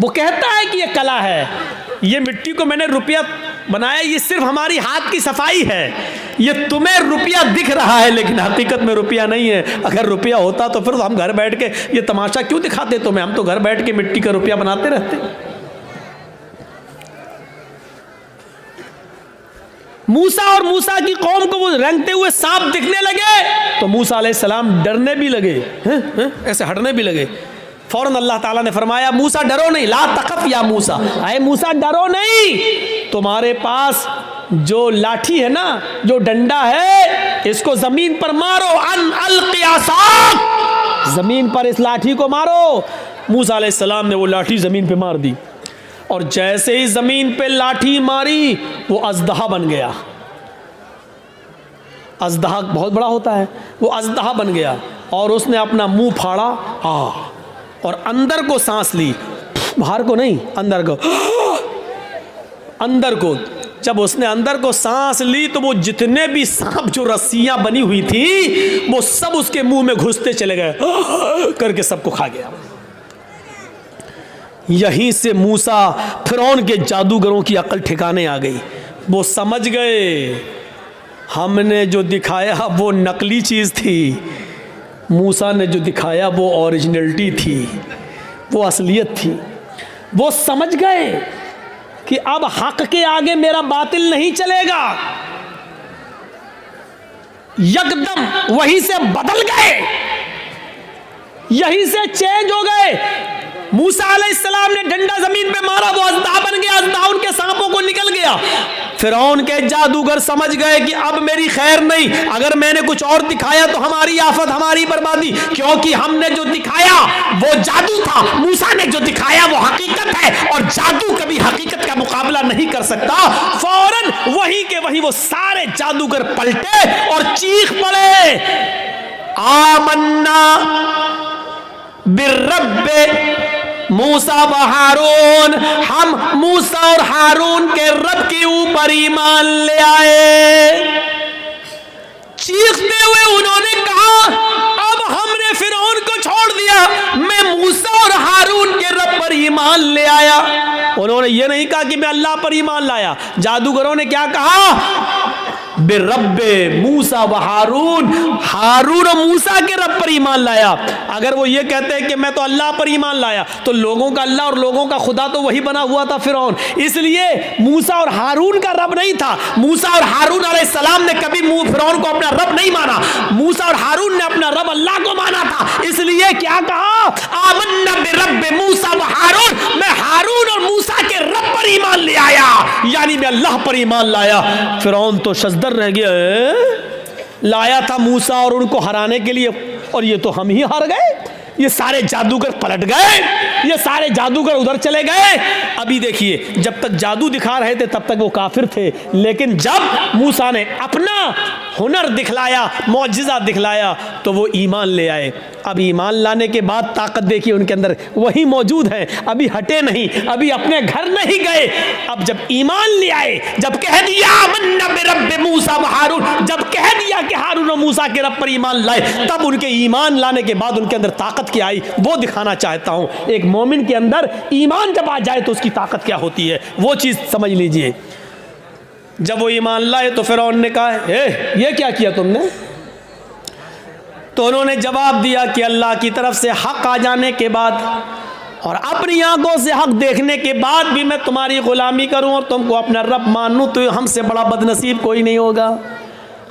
वो कहता है कि ये कला है, ये मिट्टी को मैंने रुपया बनाया, ये सिर्फ हमारी हाथ की सफाई है। ये तुम्हें रुपया दिख रहा है लेकिन हकीकत में रुपया नहीं है। अगर रुपया होता तो फिर हम घर बैठ के ये तमाशा क्यों दिखाते तुम्हें? हम तो घर बैठ के मिट्टी का रुपया बनाते रहते। मूसा और मूसा की कौम को वो रंगते हुए सांप दिखने लगे तो मूसा अलैहिस्सलाम डरने भी लगे, ऐसे हटने भी लगे। फौरन अल्लाह ताला ने फरमाया मूसा डरो नहीं, ला तखफ या मूसा, अरे मूसा डरो नहीं, तुम्हारे पास जो लाठी है ना, जो डंडा है, इसको जमीन पर मारो, अन अलक़ि असाक, जमीन पर इस लाठी को मारो। मूसा अलैहिस्सलाम ने वो लाठी जमीन पे मार दी और जैसे ही जमीन पे लाठी मारी वो अज़दहा बन गया। अज़दहा बहुत बड़ा होता है, वो अज़दहा बन गया और उसने अपना मुंह फाड़ा और अंदर को सांस ली, बाहर को नहीं, अंदर को, अंदर को। जब उसने अंदर को सांस ली तो वो जितने भी सांप जो रस्सियां बनी हुई थी वो सब उसके मुंह में घुसते चले गए, करके सबको खा गया। यहीं से मूसा फिरौन के जादूगरों की अकल ठिकाने आ गई। वो समझ गए हमने जो दिखाया वो नकली चीज़ थी, मूसा ने जो दिखाया वो ओरिजिनलिटी थी, वो असलियत थी। वो समझ गए कि अब हक के आगे मेरा बातिल नहीं चलेगा। यकदम वहीं से बदल गए, यहीं से चेंज हो गए। मूसा अलैहिस्सलाम ने डंडा जमीन पे मारा, वो अज़दहा बन गया, अज़दहा उनके सांपों को निकल गया। फिरौन के जादूगर समझ गए कि अब मेरी खैर नहीं, अगर मैंने कुछ और दिखाया तो हमारी आफत, हमारी बर्बादी, क्योंकि हमने जो दिखाया वो जादू था, मूसा ने जो दिखाया वो हकीकत है और जादू कभी हकीकत का मुकाबला नहीं कर सकता। फौरन वहीं के वहीं वो सारे जादूगर पलटे और चीख पड़े, आमन्ना बिर्रब्बे मूसा व हारून, हम मूसा और हारून के रब के ऊपर ईमान ले आए। चीखते हुए उन्होंने कहा अब हमने फिरौन को छोड़ दिया, मैं मूसा और हारून के रब पर ईमान ले आया। उन्होंने ये नहीं कहा कि मैं अल्लाह पर ईमान लाया। जादूगरों ने क्या कहा? बिरब्बे मूसा व हारून, हारून और मूसा के रब पर ईमान लाया। अगर वो ये कहते हैं कि मैं तो अल्लाह पर ईमान लाया तो लोगों का अल्लाह और लोगों का खुदा तो वही बना हुआ था फिरौन, इसलिए मूसा और हारून का रब नहीं था। मूसा और हारून अलैहिस्सलाम ने कभी फिरौन को अपना रब नहीं माना, मूसा और हारून ने अपना रब अल्लाह को माना था। इसलिए क्या कहा? आमन्ना बिरब्बे मूसा व हारून, मैं हारून और मूसा के रब पर ईमान ले आया, यानी मैं अल्लाह पर ईमान लाया। फिरौन तो शजदर रह गया, लाया था मूसा और उनको हराने के लिए और ये तो हम ही हार गए। ये सारे जादूगर पलट गए, ये सारे जादूगर उधर चले गए। अभी देखिए, जब तक जादू दिखा रहे थे तब तक वो काफिर थे, लेकिन जब मूसा ने अपना हुनर दिखलाया, मौजिज़ा दिखलाया तो वो ईमान ले आए। अब ईमान लाने के बाद ताकत देखिए उनके अंदर वही मौजूद है, अभी हटे नहीं, अभी अपने घर नहीं गए। अब जब ईमान ले आए, जब कह दिया आमन्ना बिरब्बि मूसा व हारून, जब कह दिया कि हारून और मूसा के रब पर ईमान लाए, तब उनके ईमान लाने के बाद उनके अंदर ताकत क्या आई वो दिखाना चाहता हूं। एक मोमिन के अंदर ईमान जब आ जाए तो उसकी ताकत क्या होती है वो चीज समझ लीजिए। जब वो ईमान लाए तो फिरौन ने कहा ये क्या किया तुमने? तो उन्होंने जवाब दिया कि अल्लाह की तरफ से हक आ जाने के बाद और अपनी आंखों से हक देखने के बाद भी मैं तुम्हारी गुलामी करूं और तुमको अपना रब मानूं तो हमसे बड़ा बदनसीब कोई नहीं होगा,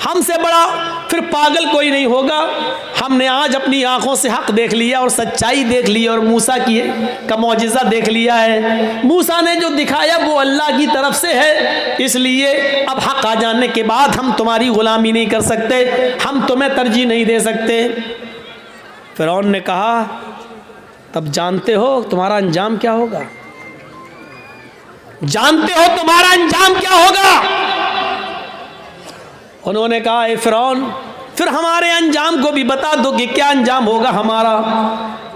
हमसे बड़ा फिर पागल कोई नहीं होगा। हमने आज अपनी आंखों से हक देख लिया और सच्चाई देख ली और मूसा का मौजिज़ा देख लिया है। मूसा ने जो दिखाया वो अल्लाह की तरफ से है, इसलिए अब हक आ जाने के बाद हम तुम्हारी गुलामी नहीं कर सकते, हम तुम्हें तरजीह नहीं दे सकते। फिरौन ने कहा तब जानते हो तुम्हारा अंजाम क्या होगा, जानते हो तुम्हारा अंजाम क्या होगा? उन्होंने कहा ए फिरौन फिर हमारे अंजाम को भी बता दो कि क्या अंजाम होगा हमारा।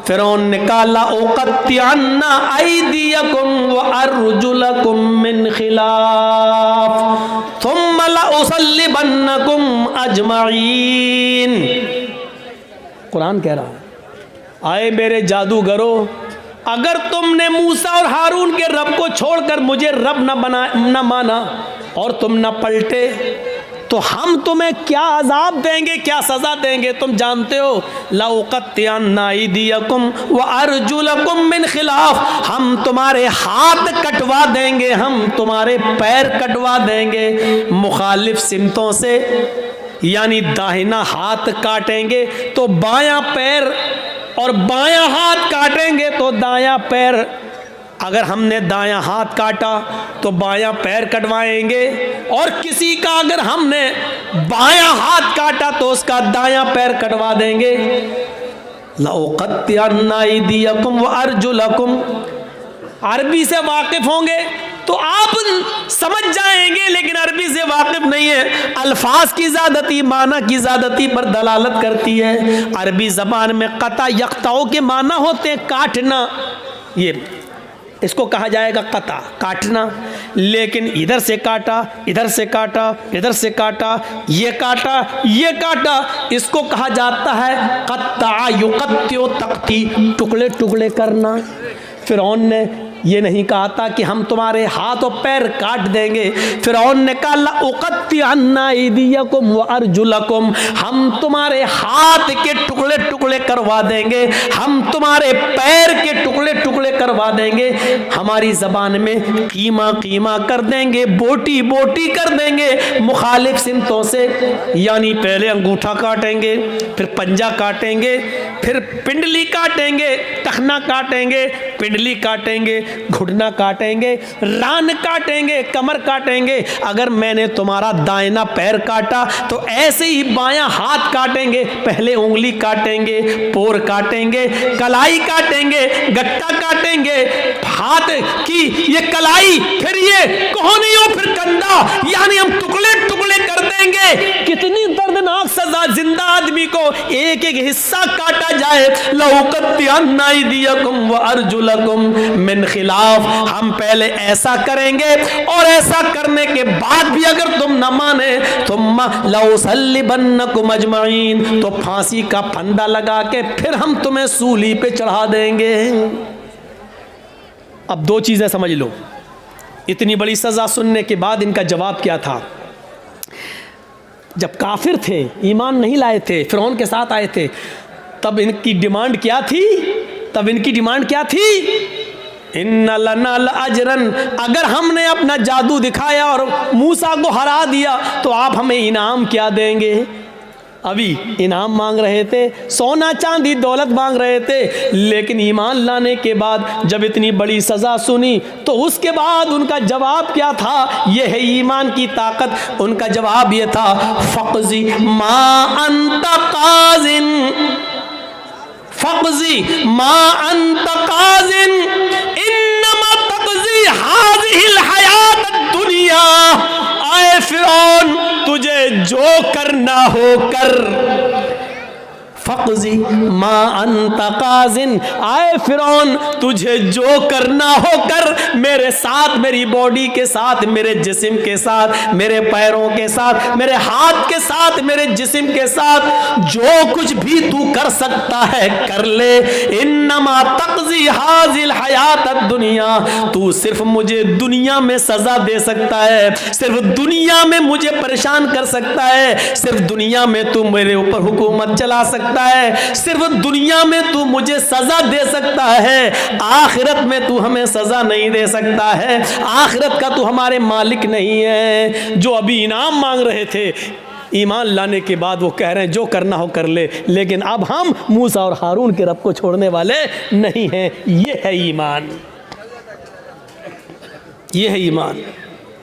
फिरौन ने कहा ला उक़त्तिअन्ना अयदियकुम व अर्जुलकुम मिन खिलाफ थुम्मा ला उसल्लिबन्नकुम अजमईन। कुरान कह रहा है आए मेरे जादूगरों, अगर तुमने मूसा और हारून के रब को छोड़कर मुझे रब न माना और तुम न पलटे तो हम तुम्हें क्या अजाब देंगे, क्या सज़ा देंगे तुम जानते हो। लउक़त्तिअन्ना अयदियकुम व अर्जुलकुम मिन खिलाफ, हम तुम्हारे हाथ कटवा देंगे, हम तुम्हारे पैर कटवा देंगे मुखालिफ सिमतों से, यानी दाहिना हाथ काटेंगे तो बायां पैर और बायां हाथ काटेंगे तो दायां पैर। अगर हमने दायां हाथ काटा तो बायां पैर कटवाएंगे और किसी का अगर हमने बायां हाथ काटा तो उसका दायां पैर कटवा देंगे। लउक़त्तिअन्ना अयदियकुम व अर्जुलकुम, अरबी से वाकिफ होंगे तो आप समझ जाएंगे, लेकिन अरबी से वाकिफ नहीं है। अल्फाज की ज़्यादती माना की ज़्यादती पर दलालत करती है। अरबी ज़बान में क़ता यक़ताओ के माना होते हैं काटना, ये इसको कहा जाएगा क़ता, काटना। लेकिन इधर से काटा, इधर से काटा, इधर से काटा, ये काटा, ये काटा, इसको कहा जाता है क़त्ता युक़त्तिउ तक़ती, टुकड़े टुकड़े करना। फ़िरौन ने ये नहीं कहा था कि हम तुम्हारे हाथ और पैर काट देंगे। फ़िरौन ने कहा लउक़त्तिअन्ना अयदियकुम व अर्जुलकुम, हम तुम्हारे हाथ के टुकड़े टुकड़े करवा देंगे, हम तुम्हारे पैर के टुकड़े टुकड़े करवा देंगे। हमारी ज़बान में कीमा कीमा कर देंगे, बोटी बोटी कर देंगे मुखालिफ सिमतों से, यानी पहले अंगूठा काटेंगे, फिर पंजा काटेंगे, फिर पिंडली काटेंगे, टखना काटेंगे, पिंडली काटेंगे, घुटना काटेंगे, रान काटेंगे, कमर काटेंगे। अगर मैंने तुम्हारा दाहिना पैर काटा तो ऐसे ही बायां हाथ काटेंगे, पहले उंगली काटेंगे, पोर काटेंगे, कलाई काटेंगे, गट्टा काटेंगे, हाथ की ये कलाई, फिर ये कोहनियों, फिर कंधा, यानी हम टुकड़े टुकड़े कर देंगे। कितनी दर्दनाक सजा, जिंदा आदमी को एक एक हिस्सा काटा जाए। लउक़त्तिअन्ना अयदियकुम व अर्जुलकुम मिन खिलाफ, हम पहले ऐसा करेंगे और ऐसा करने के बाद भी अगर तुम न माने तुम लउसल्लिबन्नकुम अजमईन, तो फांसी का फंदा लगा के फिर हम तुम्हें सूली पे चढ़ा देंगे। अब दो चीजें समझ लो, इतनी बड़ी सजा सुनने के बाद इनका जवाब क्या था। जब काफिर थे, ईमान नहीं लाए थे, फ़िरौन के साथ आए थे, तब इनकी डिमांड क्या थी? तब इनकी डिमांड क्या थी? इन्ना लना लअजरन, अगर हमने अपना जादू दिखाया और मूसा को हरा दिया तो आप हमें इनाम क्या देंगे? अभी इनाम मांग रहे थे, सोना चांदी दौलत मांग रहे थे, लेकिन ईमान लाने के बाद जब इतनी बड़ी सज़ा सुनी तो उसके बाद उनका जवाब क्या था? यह है ईमान की ताकत। उनका जवाब यह था, फ़क़ज़ी मा अंत क़ाज़िन, फ़क़ज़ी मा अंत क़ाज़िन इन्नमा तक़ज़ी हाज़िहिल हयात दुनिया। आए फ़िरौन, तुझे जो करना हो कर। फ़क़ज़ी मा अंत क़ाज़िन, आए फ़िरौन तुझे जो करना हो कर, मेरे साथ, मेरी बॉडी के साथ, मेरे जिस्म के साथ, मेरे पैरों के साथ, मेरे हाथ के साथ, मेरे जिस्म के साथ, जो कुछ भी तू कर सकता है कर ले। इन्नमा तक़ज़ी हाज़िल हयात दुनिया, तू सिर्फ मुझे दुनिया में सज़ा दे सकता है, सिर्फ दुनिया में मुझे परेशान कर सकता है, सिर्फ दुनिया में तू मेरे ऊपर हुकूमत चला सकता है, सिर्फ दुनिया में तू मुझे सजा दे सकता है, आखिरत में तू हमें सजा नहीं दे सकता है, आखिरत का तू हमारे मालिक नहीं है। जो अभी इनाम मांग रहे थे, ईमान लाने के बाद वो कह रहे हैं जो करना हो कर ले, लेकिन अब हम मूसा और हारून के रब को छोड़ने वाले नहीं हैं। ये है ईमान, ये है ईमान।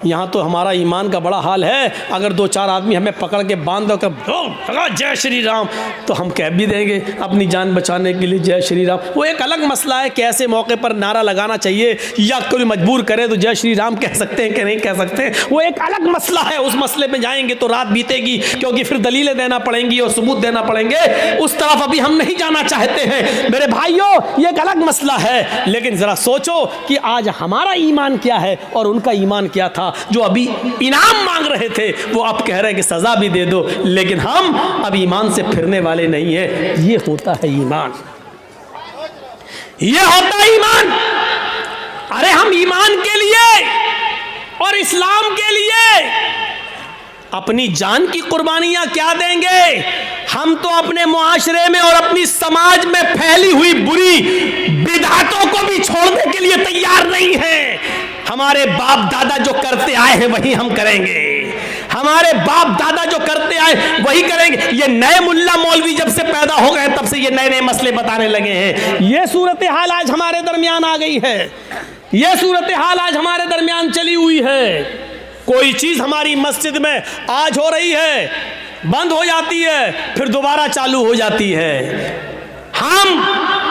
यहाँ तो हमारा ईमान का बड़ा हाल है, अगर दो चार आदमी हमें पकड़ के बांध दो कर जय श्री राम, तो हम कह भी देंगे अपनी जान बचाने के लिए जय श्री राम। वो एक अलग मसला है कि ऐसे मौके पर नारा लगाना चाहिए या कोई मजबूर करे तो जय श्री राम कह सकते हैं कि नहीं कह सकते, वो एक अलग मसला है। उस मसले पर जाएंगे तो रात बीतेगी, क्योंकि फिर दलीलें देना पड़ेंगी और सबूत देना पड़ेंगे। उस तरफ अभी हम नहीं जाना चाहते हैं मेरे भाइयों, ये एक अलग मसला है। लेकिन ज़रा सोचो कि आज हमारा ईमान क्या है और उनका ईमान क्या था। जो अभी इनाम मांग रहे थे वो अब कह रहे हैं कि सजा भी दे दो, लेकिन हम अब ईमान से फिरने वाले नहीं हैं। ये होता है ईमान। ये होता ईमान। अरे हम ईमान के लिए और इस्लाम के लिए अपनी जान की कुर्बानियां क्या देंगे। हम तो अपने मुआशरे में और अपनी समाज में फैली हुई बुरी बिदअतों को भी छोड़ने के लिए तैयार नहीं हैं। हमारे बाप दादा जो करते आए हैं वही हम करेंगे, हमारे बाप दादा जो करते आए वही करेंगे। ये नए मुल्ला मौलवी जब से पैदा हो गए तब से ये नए नए मसले बताने लगे हैं। ये सूरत हाल आज हमारे दरमियान आ गई है, ये सूरत हाल आज हमारे दरमियान चली हुई है। कोई चीज हमारी मस्जिद में आज हो रही है, बंद हो जाती है, फिर दोबारा चालू हो जाती है। हम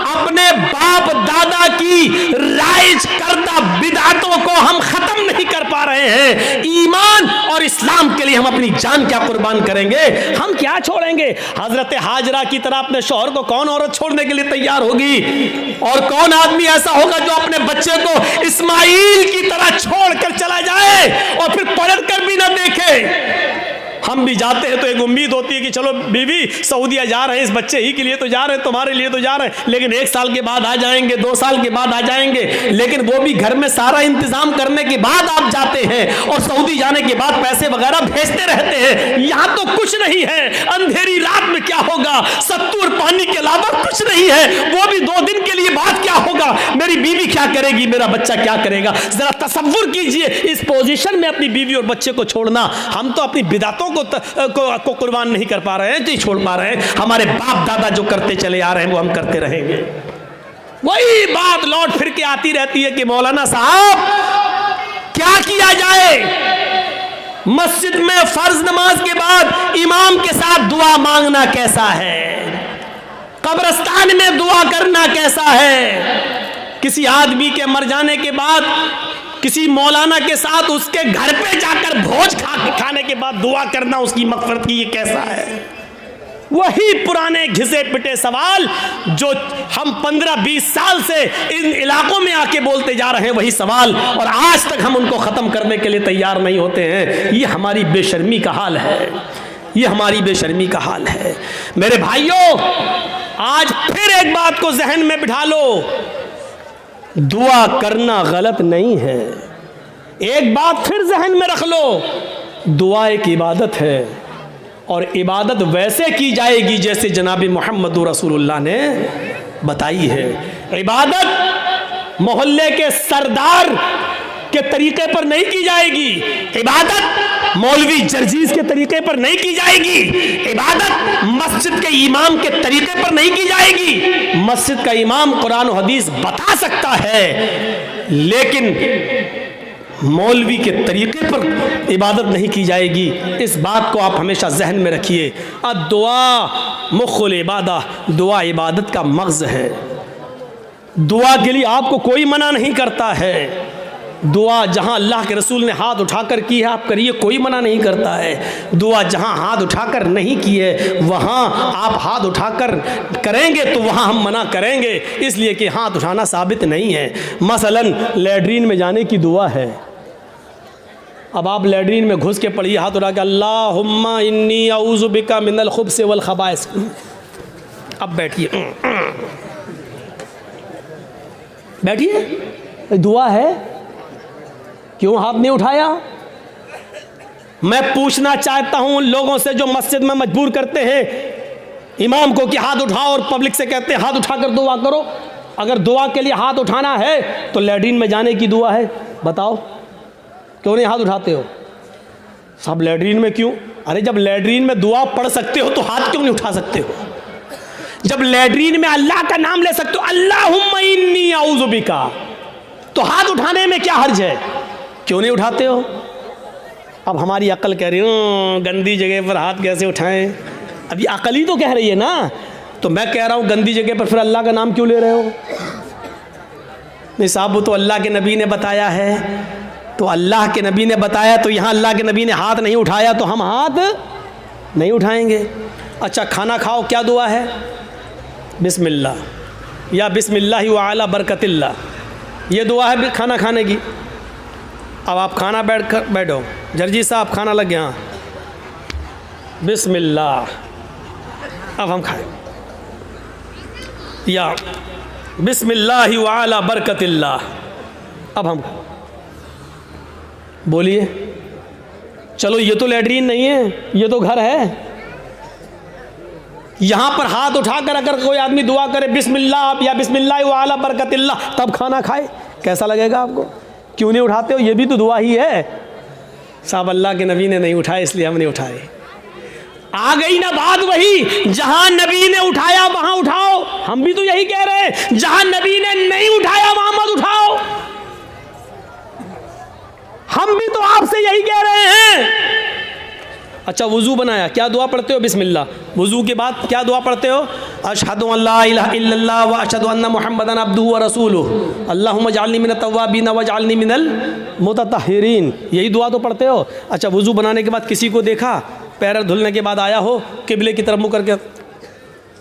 अपने बाप दादा की राइज करदा बिदअतों को हम खत्म नहीं कर पा रहे हैं। ईमान और इस्लाम के लिए हम अपनी जान क्या कुर्बान करेंगे, हम क्या छोड़ेंगे। हजरत हाजरा की तरह अपने शौहर को कौन औरत छोड़ने के लिए तैयार होगी, और कौन आदमी ऐसा होगा जो अपने बच्चे को इस्माइल की तरह छोड़कर चला जाए और फिर पलट कर भी ना देखे। हम भी जाते हैं तो एक उम्मीद होती है कि चलो बीवी सऊदीया जा रहे हैं, इस बच्चे ही के लिए तो जा रहे हैं, तुम्हारे लिए तो जा रहे हैं, लेकिन 1 साल के बाद आ जाएंगे, 2 साल के बाद आ जाएंगे। लेकिन वो भी घर में सारा इंतजाम करने के बाद आप जाते हैं और सऊदी जाने के बाद पैसे वगैरह भेजते रहते हैं। यहाँ तो कुछ नहीं है, अंधेरी रात में क्या होगा, सत्तू और पानी के अलावा कुछ नहीं है, वो भी 2 दिन के लिए बाद क्या होगा, मेरी बीवी क्या करेगी, मेरा बच्चा क्या करेगा। जरा तसव्वुर कीजिए इस पोजीशन में अपनी बीवी और बच्चे को छोड़ना। हम तो अपनी बिदअतों को कुर्बान नहीं कर पा रहे हैं, नहीं छोड़ पा रहे हैं। हमारे बाप दादा जो करते चले आ रहे हैं वो हम करते रहेंगे। वही बात लौट फिर के आती रहती है कि मौलाना साहब क्या किया जाए। मस्जिद में फर्ज नमाज के बाद इमाम के साथ दुआ मांगना कैसा है, कब्रिस्तान में दुआ करना कैसा है। किसी आदमी के मर जाने के बाद किसी मौलाना के साथ उसके घर पे जाकर भोज खाने के बाद दुआ करना उसकी मग़फ़िरत की, ये कैसा है। वही पुराने घिसे पिटे सवाल जो हम 15-20 साल से इन इलाकों में आके बोलते जा रहे हैं, वही सवाल, और आज तक हम उनको ख़त्म करने के लिए तैयार नहीं होते हैं। ये हमारी बेशर्मी का हाल है, ये हमारी बेशर्मी का हाल है। मेरे भाइयों, आज फिर एक बात को जहन में बिठा लो, दुआ करना गलत नहीं है। एक बात फिर जहन में रख लो, दुआ एक इबादत है, और इबादत वैसे की जाएगी जैसे जनाब मोहम्मद रसूलुल्लाह ने बताई है। इबादत मोहल्ले के सरदार के तरीके पर नहीं की जाएगी, इबादत मौलवी जर्जीज के तरीके पर नहीं की जाएगी, इबादत मस्जिद के इमाम के तरीके पर नहीं की जाएगी। मस्जिद का इमाम कुरान और हदीस बता सकता है, लेकिन मौलवी के तरीके पर इबादत नहीं की जाएगी। इस बात को आप हमेशा जहन में रखिए। दुआ मुख्खुल इबादा, दुआ इबादत का मग़ज़ है। दुआ के लिए आपको कोई मना नहीं करता है। दुआ जहाँ अल्लाह के रसूल ने हाथ उठाकर की है आप करिए, कोई मना नहीं करता है। दुआ जहाँ हाथ उठाकर नहीं की है वहाँ आप हाथ उठाकर करेंगे तो वहाँ हम मना करेंगे, इसलिए कि हाथ उठाना साबित नहीं है। मसलन लैट्रीन में जाने की दुआ है, अब आप लैट्रीन में घुस के पढ़िए हाथ उठा के, अल्लाहुम्मा इन्नी अऊज़ु बिका मिनल खुब्स वल खबाइस। अब बैठिए, बैठिए, दुआ है, क्यों हाथ नहीं उठाया। मैं पूछना चाहता हूं उन लोगों से जो मस्जिद में मजबूर करते हैं इमाम को कि हाथ उठाओ, और पब्लिक से कहते हैं हाथ उठाकर दुआ करो। अगर दुआ के लिए हाथ उठाना है तो लैट्रीन में जाने की दुआ है, बताओ क्यों नहीं हाथ उठाते हो। सब लैट्रीन में क्यों? अरे जब लैट्रीन में दुआ पढ़ सकते हो तो हाथ क्यों नहीं उठा सकते हो? जब लैट्रीन में अल्लाह का नाम ले सकते हो, अल्लाहुम्मा इन्नी अऊज़ु बिका, तो हाथ उठाने में क्या हर्ज है, क्यों नहीं उठाते हो? अब हमारी अक्ल कह रही है गंदी जगह पर हाथ कैसे उठाएं। अभी अक्ल ही तो कह रही है ना, तो मैं कह रहा हूँ गंदी जगह पर फिर अल्लाह का नाम क्यों ले रहे हो? नहीं साहब, वो तो अल्लाह के नबी ने बताया है, तो अल्लाह के नबी ने बताया तो यहाँ अल्लाह के नबी ने हाथ नहीं उठाया तो हम हाथ नहीं उठाएंगे। अच्छा, खाना खाओ, क्या दुआ है? बिस्मिल्लाह या बिस्मिल्लाहि व अला बरकतिल्लाह, ये दुआ है खाना खाने की। अब आप खाना बैठो, जर्जी साहब खाना लग गया, बिस्मिल्लाह, अब हम खाएं। या बिस्मिल्लाहि व अला बरकतिल्लाह। अब हम बोलिए, चलो ये तो लैट्रीन नहीं है, ये तो घर है। यहां पर हाथ उठाकर अगर कोई आदमी दुआ करे बिस्मिल्लाह या बिस्मिल्लाहि व अला बरकतिल्लाह, तब खाना खाए, कैसा लगेगा आपको? क्यों नहीं उठाते हो? ये भी तो दुआ ही है। साहब अल्लाह के नबी ने नहीं उठाए इसलिए हमने उठाए। आ गई ना बात वही, जहां नबी ने उठाया वहां उठाओ। हम भी तो यही कह रहे हैं, जहां नबी ने नहीं उठाया वहां मत उठाओ। हम भी तो आपसे यही कह रहे हैं। अच्छा, वुजू बनाया, क्या दुआ पढ़ते हो? बिस्मिल्लाह। वुजू के बाद क्या दुआ पढ़ते हो? अशहदु अल्ला इलाहा इल्लल्लाह व अशहदु अन्ना मुहम्मदन अब्दुहु व रसूलुहु अल्लाहुम्मा जअलनी मिनत तव्वाबीन व जअलनी मिनल मुततहिरीन। यही दुआ तो पढ़ते हो। अच्छा, वुजू बनाने के बाद किसी को देखा, पैर धुलने के बाद आया हो, किबले की तरफ मुँह करके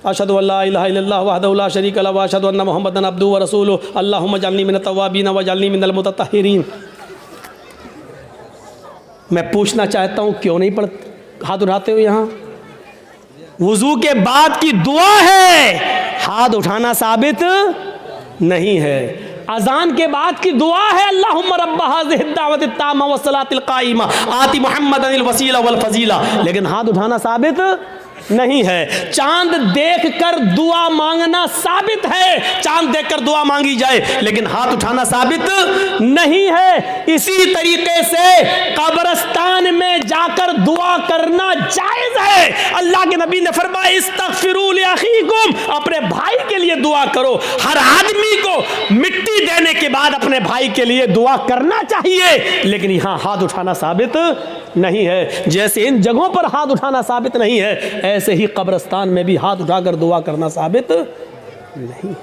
अशहदु अल्ला इलाहा इल्लल्लाह वहदहु ला शरीका लहु व अशहदु अन्ना मुहम्मदन अब्दुहु व रसूलुहु अल्लाहुम्मा जअलनी मिनत तव्वाबीन व जअलनी मिनल मुततहिरीन। मैं पूछना चाहता हूँ, क्यों नहीं हाथ उठाते हो? यहाँ वुजू के बाद की दुआ है, हाथ उठाना साबित नहीं है। अजान के बाद की दुआ है, अल्लाहुम्मा रब्ब हाज़िहि दावति ताम्मा व सलातिल काइमा आति मुहम्मदनिल वसीला वल फजीला, लेकिन हाथ उठाना साबित नहीं है। चांद देखकर दुआ मांगना साबित है, चांद देखकर दुआ मांगी जाए, लेकिन हाथ उठाना साबित नहीं है। इसी तरीके से कब्रिस्तान में जाकर दुआ करना जायज है। अल्लाह के नबी ने फरमाया इस्तगफिरू li अखीकुम, अपने भाई के लिए दुआ करो। हर आदमी को मिट्टी देने के बाद अपने भाई के लिए दुआ करना चाहिए, लेकिन यहां हाथ उठाना साबित नहीं है। जैसे इन जगहों पर हाथ उठाना साबित नहीं है, ऐसे ही कब्रिस्तान में भी हाथ उठाकर दुआ करना साबित नहीं है।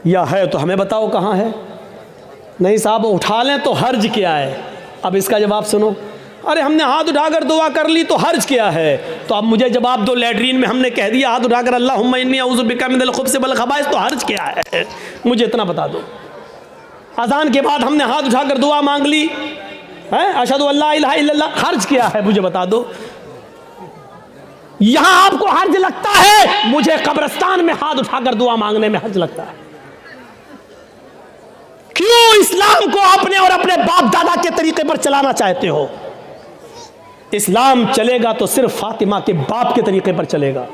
या है तो हमें बताओ कहां है? नहीं साहब, उठा लें तो हर्ज क्या है? अब इसका जवाब सुनो। अरे हमने हाथ उठाकर दुआ कर ली तो हर्ज क्या है? तो अब मुझे जवाब दो, लैट्रीन में हमने कह दिया हाथ उठाकर अल्लाहुम्मा इन्नी अऊज़ु बिका मिनल खुब्ज़ि वल खबाइस, तो हर्ज क्या है? मुझे इतना बता दो। अजान के बाद हमने हाथ उठाकर दुआ मांग ली है, अशहदु अल्ला इलाहा इल्लल्लाह, हर्ज क्या है? मुझे बता दो। यहां आपको हर्ज लगता है, मुझे कब्रिस्तान में हाथ उठाकर दुआ मांगने में हर्ज लगता है। क्यों इस्लाम को अपने और अपने बाप दादा के तरीके पर चलाना चाहते हो? इस्लाम चलेगा तो सिर्फ फातिमा के बाप के तरीके पर चलेगा।